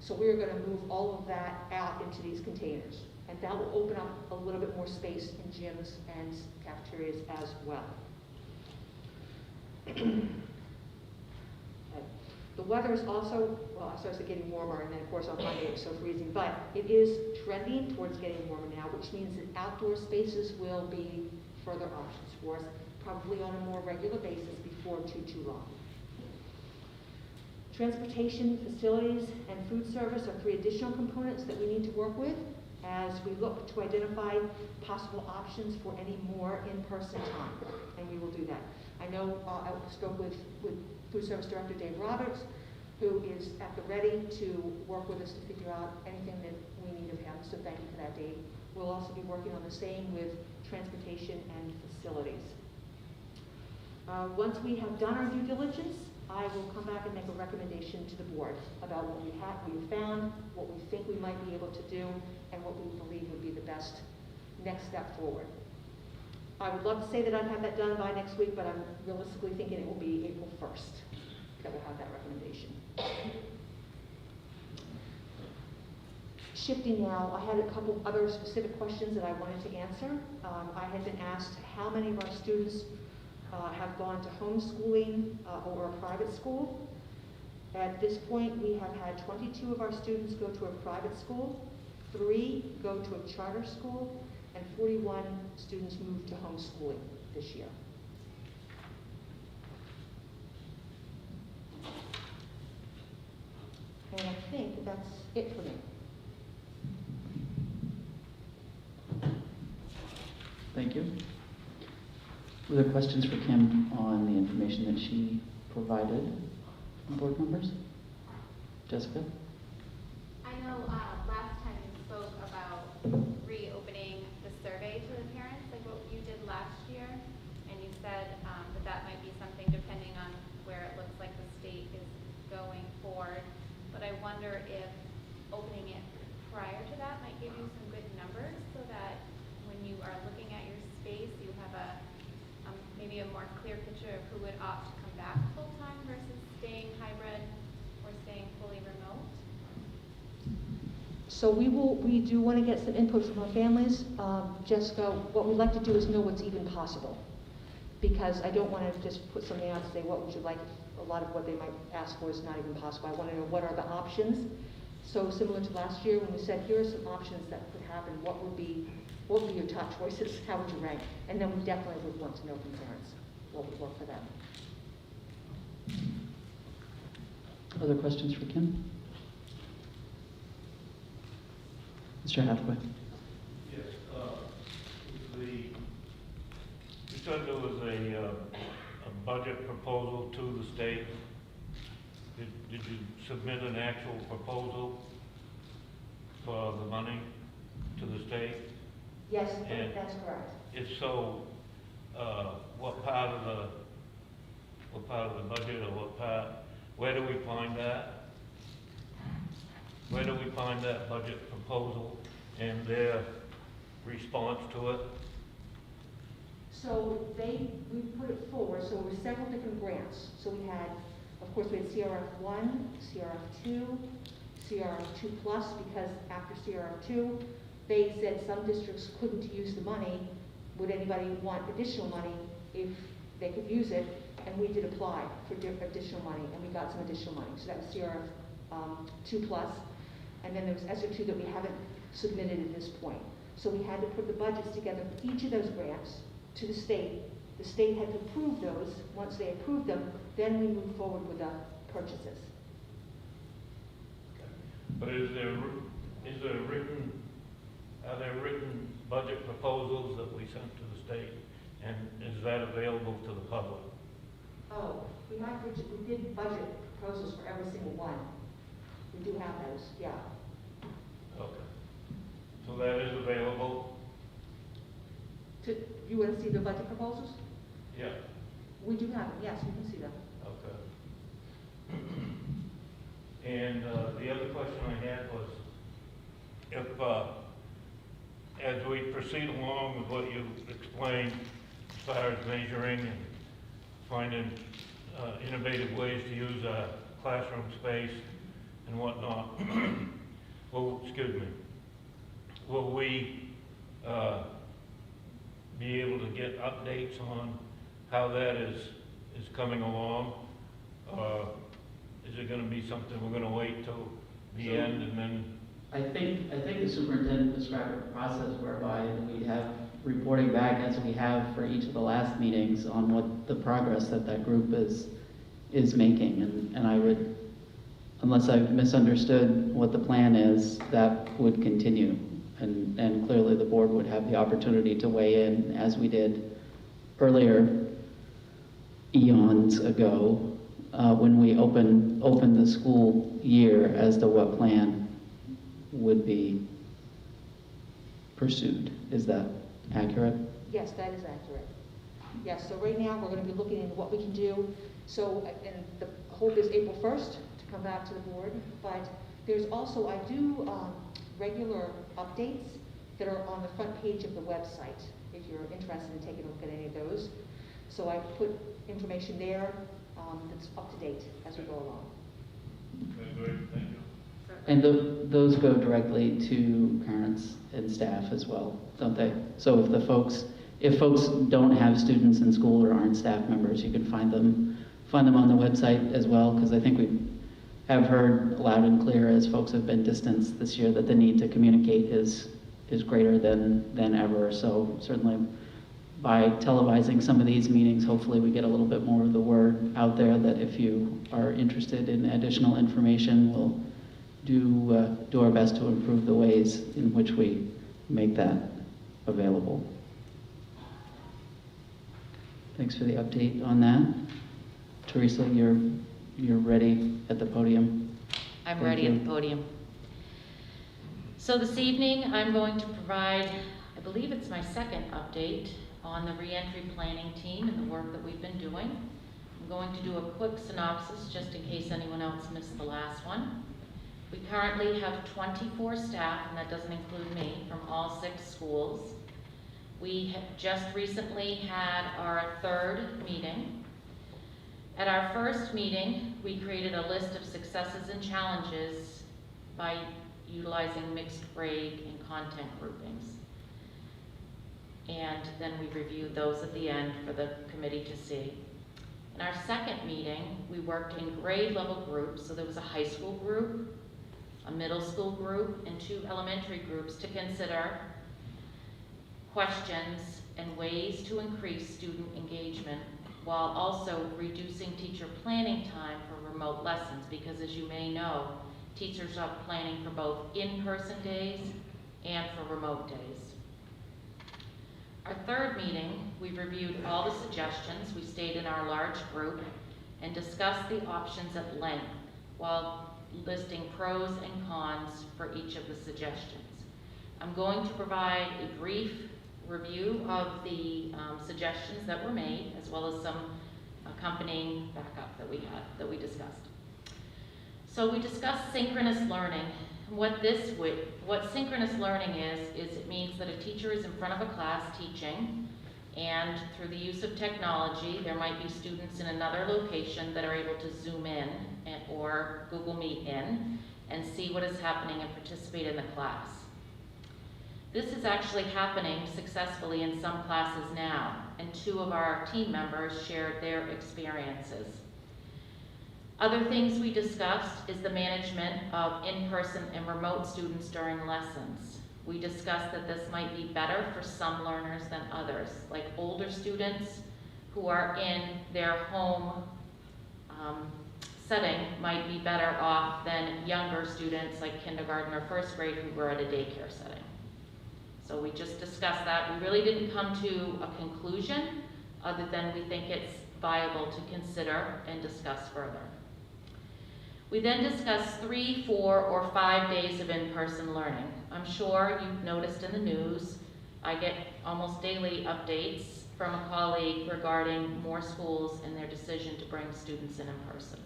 So we're going to move all of that out into these containers. And that will open up a little bit more space in gyms and cafeterias as well. Okay. The weather is also, well, it starts getting warmer, and then of course on Monday it's so freezing, but it is trending towards getting warmer now, which means that outdoor spaces will be further options for us, probably on a more regular basis before too long. Transportation, facilities, and food service are 3 additional components that we need to work with as we look to identify possible options for any more in-person time, and we will do that. I know I spoke with Food Service Director Dave Roberts, who is at the ready to work with us to figure out anything that we need of him, so thank you for that, Dave. We'll also be working on the same with transportation and facilities. Once we have done our due diligence, I will come back and make a recommendation to the board about what we found, what we think we might be able to do, and what we believe would be the best next step forward. I would love to say that I'd have that done by next week, but I'm realistically thinking it will be April 1st that we'll have that recommendation. Shifting now, I had a couple other specific questions that I wanted to answer. I had been asked how many of our students have gone to homeschooling or a private school. At this point, we have had 22 of our students go to a private school, 3 go to a charter school, and 41 students moved to homeschooling this year. And I think that's it for me. Thank you. Other questions for Kim on the information that she provided from board members? Jessica? I know last time you spoke about reopening the survey to the parents, like what you did last year, and you said that might be something depending on where it looks like the state is going forward. But I wonder if opening it prior to that might give you some good numbers so that when you are looking at your space, you have a maybe a more clear picture of who would opt to come back full-time versus staying hybrid or staying fully remote? So we do want to get some input from our families. Jessica, what we'd like to do is know what's even possible. Because I don't want to just put something out and say, what would you like? A lot of what they might ask for is not even possible. I want to know what are the options. So similar to last year when we said, here are some options that could happen, what would be what would be your top choices? How would you rank? And then we definitely would want to know from parents what would work for them. Other questions for Kim? Mr. Hathaway. Yes, you said there was a budget proposal to the state. Did you submit an actual proposal for the money to the state? Yes, And that's correct. if so, what part of the budget, or where do we find that? Where do we find that budget proposal and their response to it? So we put it forward, so there were several different grants. So we had, of course, we had CRF1, CRF2, CRF2 plus, because after CRF2, they said some districts couldn't use the money. Would anybody want additional money if they could use it? And we did apply for additional money, and we got some additional money. So that was CRF2 plus, and then there was ESER2 that we haven't submitted at this point. So we had to put the budgets together for each of those grants to the state. The state had to approve those. Once they approved them, then we moved forward with the purchases. But are there written budget proposals that we sent to the state, and is that available to the public? Oh, we did budget proposals for every single one. We do have those, yeah. Okay. So that is available? You want to see the budget proposals? Yeah. We do have them, yes, you can see them. Okay. And the other question I had was, if, as we proceed along with what you explained, as far as measuring and finding innovative ways to use our classroom space and whatnot, will we be able to get updates on how that is coming along? Is it going to be something we're going to wait till the end and then? I think the superintendent described a process whereby we have reporting back as we have for each of the last meetings on what the progress that group is making. And I would, unless I've misunderstood what the plan is, that would continue. And clearly the board would have the opportunity to weigh in, as we did earlier eons ago, when we opened the school year, as to what plan would be pursued. Is that accurate? Yes, that is accurate. Yes, so right now, we're going to be looking into what we can do. So, and the hope is April 1st to come back to the board, but there's also, I do regular updates that are on the front page of the website, if you're interested in taking a look at any of those. So I put information there that's up to date as we go along. Okay, great, thank you. And those go directly to parents and staff as well, don't they? So if folks don't have students in school or aren't staff members, you can find them on the website as well, because I think we have heard loud and clear, as folks have been distanced this year, that the need to communicate is greater than ever. So certainly by televising some of these meetings, hopefully we get a little bit more of the word out there, that if you are interested in additional information, we'll do our best to improve the ways in which we make that available. Thanks for the update on that. Teresa, you're ready at the podium. I'm Thank ready you. at the podium. So this evening, I'm going to provide, I believe it's my second update on the reentry planning team and the work that we've been doing. I'm going to do a quick synopsis just in case anyone else missed the last one. We currently have 24 staff, and that doesn't include me, from all 6 schools. We have just recently had our 3rd meeting. At our first meeting, we created a list of successes and challenges by utilizing mixed grade and content groupings. And then we reviewed those at the end for the committee to see. In our second meeting, we worked in grade level groups, so there was a high school group, a middle school group, and 2 elementary groups to consider questions, and ways to increase student engagement while also reducing teacher planning time for remote lessons, because as you may know, teachers are planning for both in-person days and for remote days. Our third meeting, we reviewed all the suggestions we stayed in our large group and discussed the options at length while listing pros and cons for each of the suggestions. I'm going to provide a brief review of the suggestions that were made, as well as some accompanying backup that we discussed. So we discussed synchronous learning. What synchronous learning is it means that a teacher is in front of a class teaching, and through the use of technology, there might be students in another location that are able to Zoom in or Google Meet in and see what is happening and participate in the class. This is actually happening successfully in some classes now, and 2 of our team members shared their experiences. Other things we discussed is the management of in-person and remote students during lessons. We discussed that this might be better for some learners than others, like older students who are in their home setting might be better off than younger students like kindergarten or first grade who were at a daycare setting. So we just discussed that. We really didn't come to a conclusion other than we think it's viable to consider and discuss further. We then discussed 3, 4, or 5 days of in-person learning. I'm sure you've noticed in the news, I get almost daily updates from a colleague regarding more schools and their decision to bring students in person.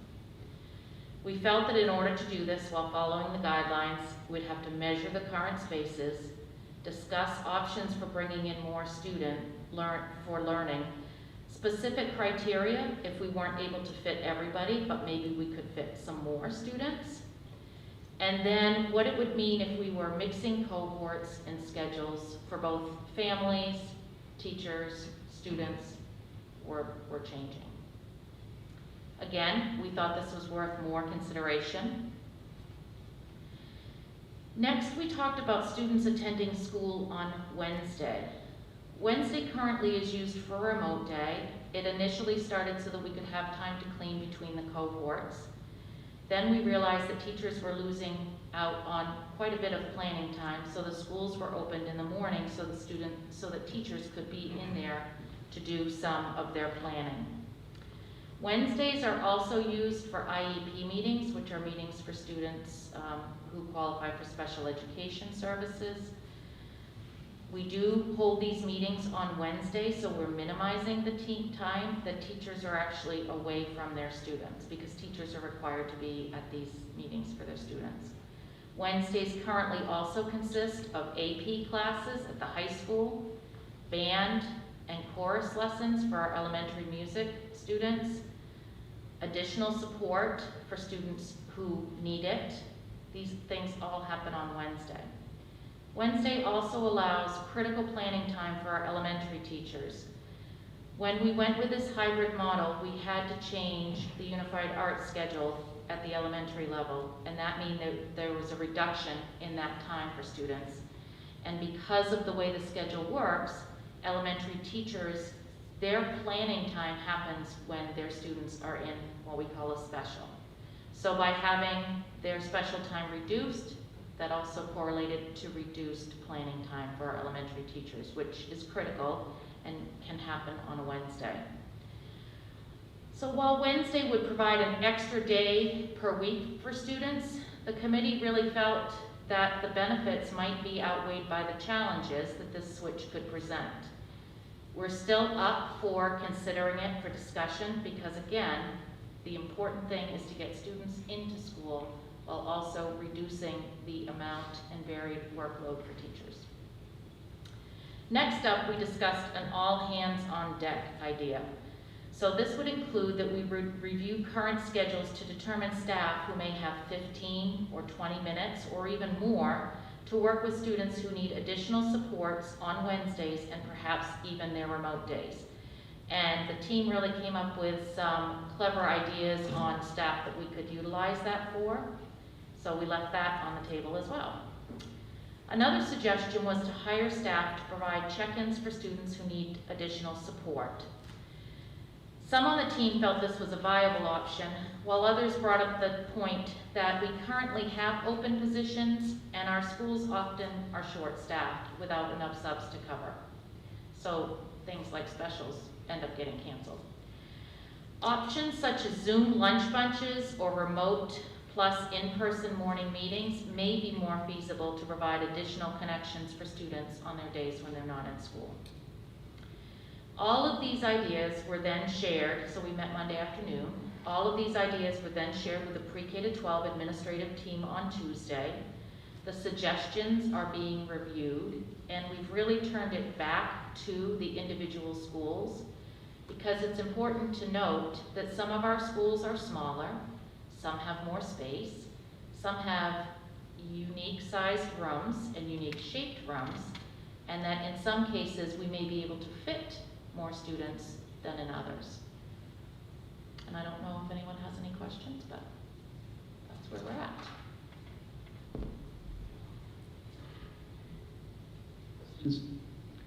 We felt that in order to do this while following the guidelines, we'd have to measure the current spaces, discuss options for bringing in more for learning, specific criteria if we weren't able to fit everybody, but maybe we could fit some more students, and then what it would mean if we were mixing cohorts and schedules for both families, teachers, students, or changing. Again, we thought this was worth more consideration. Next, we talked about students attending school on Wednesday. Wednesday currently is used for a remote day. It initially started so that we could have time to clean between the cohorts. Then we realized that teachers were losing out on quite a bit of planning time, so the schools were opened in the morning so that teachers could be in there to do some of their planning. Wednesdays are also used for IEP meetings, which are meetings for students who qualify for special education services. We do hold these meetings on Wednesdays, so we're minimizing the time that teachers are actually away from their students, because teachers are required to be at these meetings for their students. Wednesdays currently also consist of AP classes at the high school, band and chorus lessons for our elementary music students, additional support for students who need it. These things all happen on Wednesday. Wednesday also allows critical planning time for our elementary teachers. When we went with this hybrid model, we had to change the unified arts schedule at the elementary level, and that means that there was a reduction in that time for students. And because of the way the schedule works, elementary teachers, their planning time happens when their students are in what we call a special. So by having their special time reduced, that also correlated to reduced planning time for our elementary teachers, which is critical and can happen on a Wednesday. So while Wednesday would provide an extra day per week for students, the committee really felt that the benefits might be outweighed by the challenges that this switch could present. We're still up for considering it for discussion because, again, the important thing is to get students into school while also reducing the amount and varied workload for teachers. Next up, we discussed an all-hands-on-deck idea. So this would include that we would review current schedules to determine staff who may have 15 or 20 minutes or even more to work with students who need additional supports on Wednesdays and perhaps even their remote days. And the team really came up with some clever ideas on staff that we could utilize that for. So we left that on the table as well. Another suggestion was to hire staff to provide check-ins for students who need additional support. Some on the team felt this was a viable option, while others brought up the point that we currently have open positions and our schools often are short-staffed without enough subs to cover. So things like specials end up getting canceled. Options such as Zoom lunch bunches or remote plus in-person morning meetings may be more feasible to provide additional connections for students on their days when they're not in school. All of these ideas were then shared, so we met Monday afternoon. All of these ideas were then shared with the pre-K to 12 administrative team on Tuesday. The suggestions are being reviewed, and we've really turned it back to the individual schools because it's important to note that some of our schools are smaller, some have more space, some have unique sized rooms and unique shaped rooms, and that in some cases we may be able to fit more students than in others. And I don't know if anyone has any questions, but that's where we're at.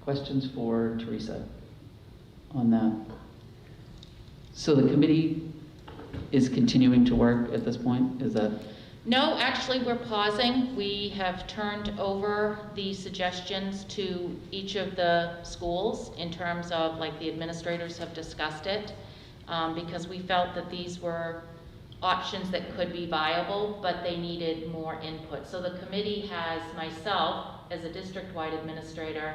Questions for Teresa on that? So the committee is continuing to work at this point, is that? No, actually, we're pausing. We have turned over the suggestions to each of the schools in terms of, like, the administrators have discussed it, because we felt that these were options that could be viable, but they needed more input. So the committee has myself as a district-wide administrator,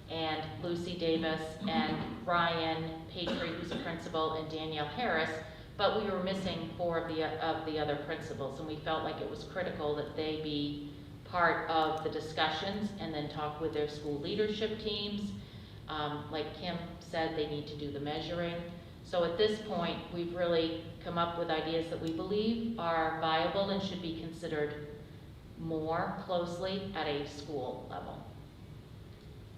and Lucy Davis, and Ryan Patry, who's a principal, and Danielle Harris, but we were missing 4 of the other principals, and we felt like it was critical that they be part of the discussions and then talk with their school leadership teams. Like Kim said, they need to do the measuring. So at this point, we've really come up with ideas that we believe are viable and should be considered more closely at a school level.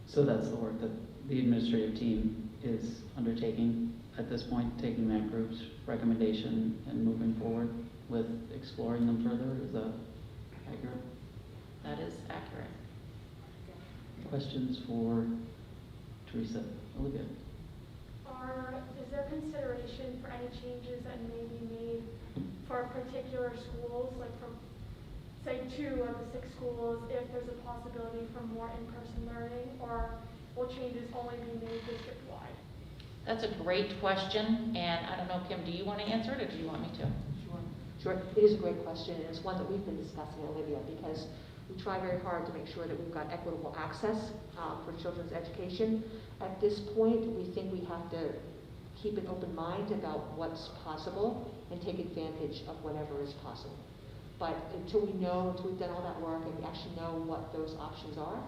So that's the work that the administrative team is undertaking at this point, taking that group's recommendation and moving forward with exploring them further. Is that accurate? That is accurate. Questions for Teresa? Olivia? Is there consideration for any changes that may be made for particular schools, like from, say, 2 of the 6 schools, if there's a possibility for more in-person learning, or will changes only be made district-wide? That's a great question, and I don't know, Kim, do you want to answer it, or do you want me to? Sure, it is a great question, and it's one that we've been discussing, Olivia, because we try very hard to make sure that we've got equitable access for children's education. At this point, we think we have to keep an open mind about what's possible and take advantage of whatever is possible. But until we know, until we've done all that work and we actually know what those options are,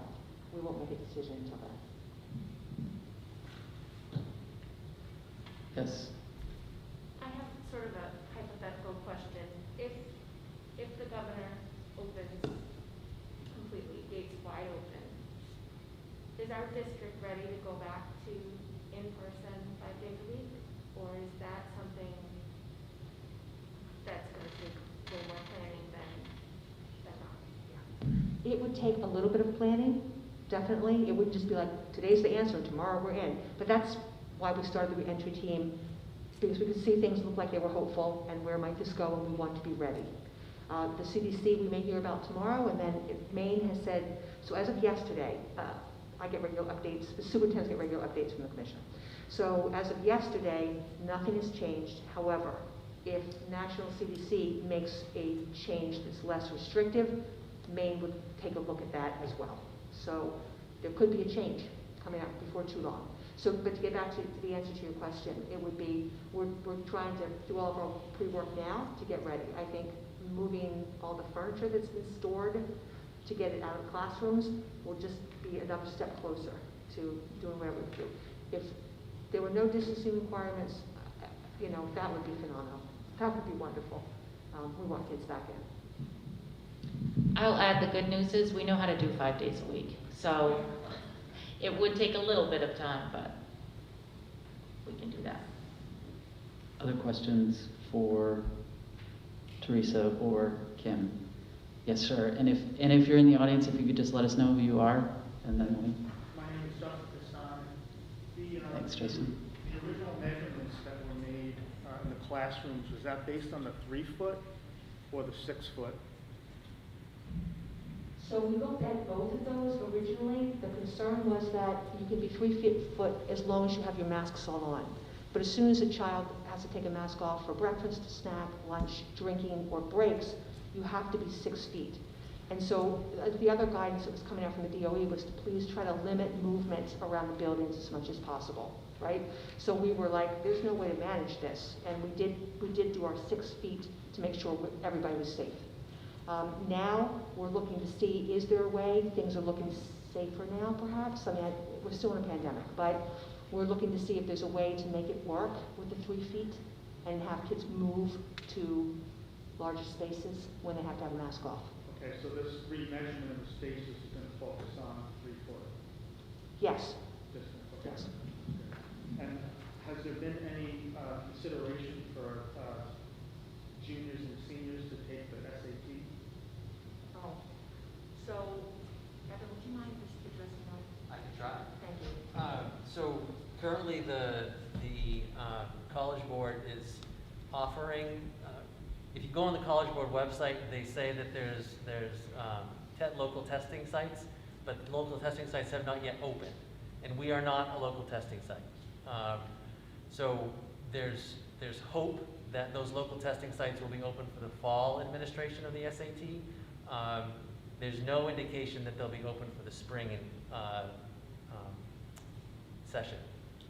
we won't make a decision until then. Yes. I have sort of a hypothetical question. If the governor opens completely, gates wide open, is our district ready to go back to in-person 5 days a week? Or is that something that's going to take a little more planning than not? Yeah. It would take a little bit of planning, definitely. It wouldn't just be like, today's the answer, tomorrow we're in. But that's why we started the reentry team, because we could see things look like they were hopeful and where might this go, and we want to be ready. The CDC we may hear about tomorrow, and then Maine has said, so as of yesterday, I get regular updates, the superintendents get regular updates from the commissioner. So as of yesterday, nothing has changed. However, if national CDC makes a change that's less restrictive, Maine would take a look at that as well. So there could be a change coming up before too long. So, but to get back to the answer to your question, it would be, we're trying to do all of our pre-work now to get ready. I think moving all the furniture that's been stored to get it out of the classrooms will just be another step closer to doing whatever we do. If there were no distancing requirements, you know, that would be phenomenal. That would be wonderful. We want kids back in. I'll add the good news is we know how to do 5 days a week. So it would take a little bit of time, but we can do that. Other questions for Teresa or Kim? Yes, sir. And if you're in the audience, if you could just let us know who you are, and then we... My name is Dr. Hassan. Thanks, Jason. The original measurements that were made in the classrooms, was that based on the 3-foot or the 6-foot? So we looked at both of those originally. The concern was that you can be 3 foot as long as you have your masks all on. But as soon as a child has to take a mask off for breakfast, snack, lunch, drinking, or breaks, you have to be 6 feet. And so the other guidance that was coming out from the DOE was to please try to limit movement around the buildings as much as possible, right? So we were like, there's no way to manage this. And we did do our 6 feet to make sure everybody was safe. Now we're looking to see, is there a way? Things are looking safer now, perhaps. I mean, we're still in a pandemic, but we're looking to see if there's a way to make it work with the 3 feet and have kids move to larger spaces when they have to have a mask off. Okay, so this remeasurement of the spaces is going to focus on 3 foot Yes. distance? Okay. Yes. Okay. And has there been any consideration for juniors and seniors to take the SAT? Oh, so, Evan, would you mind just addressing that? I can try. Thank you. So currently the College Board is offering, if you go on the College Board website, they say that there's local testing sites, but local testing sites have not yet opened, and we are not a local testing site. So there's hope that those local testing sites will be open for the fall administration of the SAT. There's no indication that they'll be open for the spring session,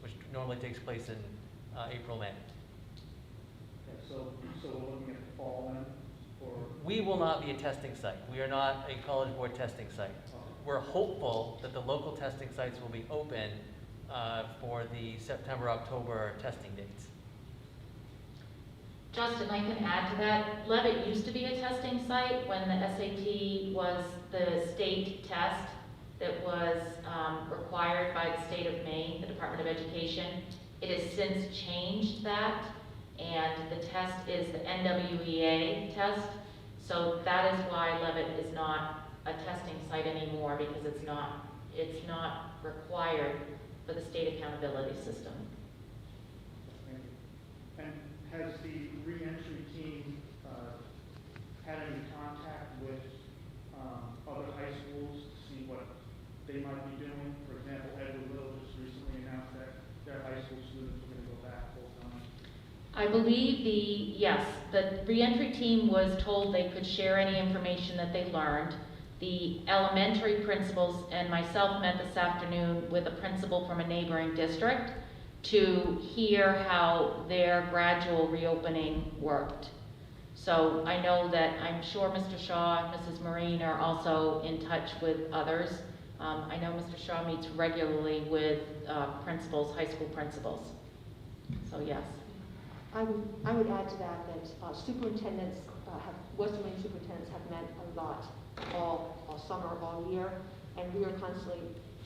which normally takes place in April, May. Okay, so we're looking at the fall then, or? We will not be a testing site. We are not a College Board testing site. We're hopeful that the local testing sites will be open for the September, October testing dates. Justin, I can add to that. Levitt used to be a testing site when the SAT was the state test that was required by the state of Maine, the Department of Education. It has since changed that, and the test is the NWEA test. So that is why Levitt is not a testing site anymore, because it's not required for the state accountability system. Thank you. And has the re-entry team had any contact with other high schools to see what they might be doing? For example, Edward Little just recently announced that their high school students are going to go back full time. I believe the reentry team was told they could share any information that they learned. The elementary principals and myself met this afternoon with a principal from a neighboring district to hear how their gradual reopening worked. So I know that I'm sure Mr. Shaw and Mrs. Marine are also in touch with others. I know Mr. Shaw meets regularly with principals, high school principals. So yes. I would add to that superintendents, Western Maine superintendents have met a lot all summer, all year, and we are constantly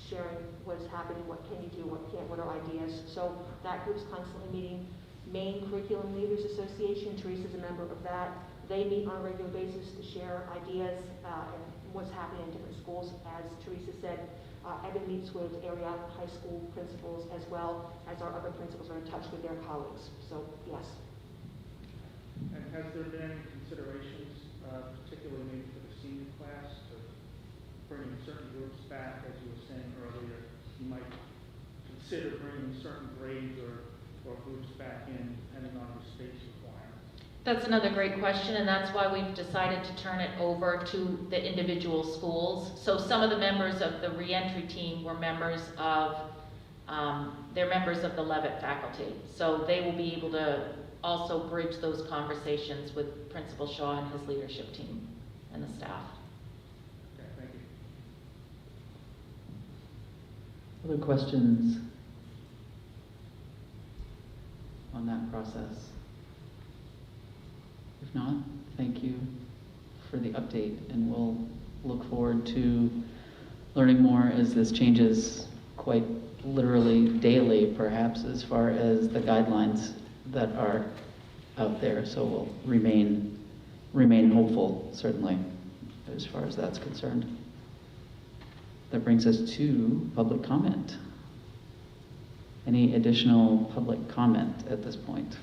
sharing what is happening, what can you do, what can't, what are ideas. So that group's constantly meeting. Maine Curriculum Leaders Association, Teresa's a member of that. They meet on a regular basis to share ideas and what's happening in different schools. As Teresa said, Evan meets with area high school principals as well as our other principals are in touch with their colleagues. So yes. And has there been any considerations, particularly maybe for the senior class, to bringing certain groups back, as you were saying earlier? You might consider bringing certain grades or groups back in, depending on your space requirements. That's another great question, and that's why we've decided to turn it over to the individual schools. So some of the members of the reentry team were members of, they're members of the Levitt faculty. So they will be able to also bridge those conversations with Principal Shaw and his leadership team and the staff. Okay, thank you. Other questions on that process? If not, thank you for the update, and we'll look forward to learning more as this changes quite literally daily, perhaps, as far as the guidelines that are out there. So we'll remain hopeful, certainly. as far as that's concerned. That brings us to public comment. Any additional public comment at this point?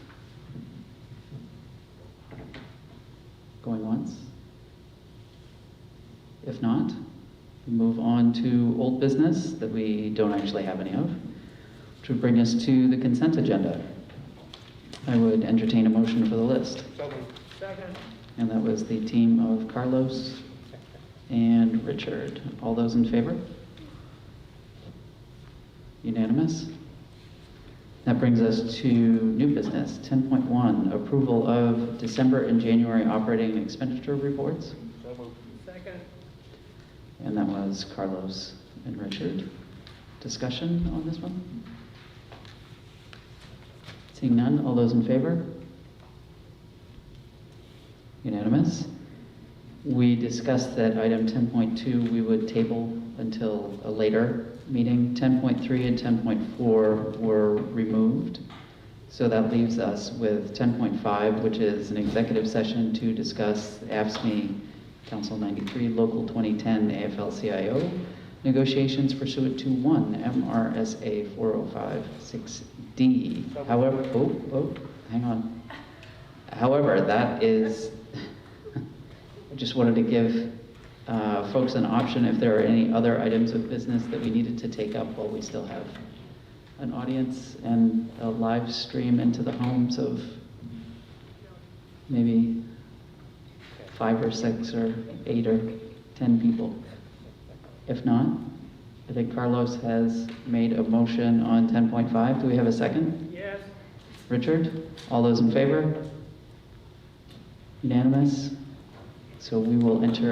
Going once? If not, we move on to old business that we don't actually have any of, which would bring us to the consent agenda. I would entertain a motion for the list. Second. And that was the team of Carlos and Richard. All those in favor? Unanimous? That brings us to new business. 10.1, approval of December and January operating expenditure reports. Second. And that was Carlos and Richard. Discussion on this one? Seeing none, all those in favor? Unanimous? We discussed that item 10.2 we would table until a later meeting. 10.3 and 10.4 were removed. So that leaves us with 10.5, which is an executive session to discuss AFSCME Council 93 Local 2010 AFL-CIO negotiations pursuant to 1 MRSA 4056D. However, hang on. However, that is, I just wanted to give folks an option if there are any other items of business that we needed to take up while we still have an audience and a live stream into the homes of maybe 5 or 6 or 8 or 10 people. If not, I think Carlos has made a motion on 10.5. Do we have a second? Yes. Richard? All those in favor? Unanimous? So we will enter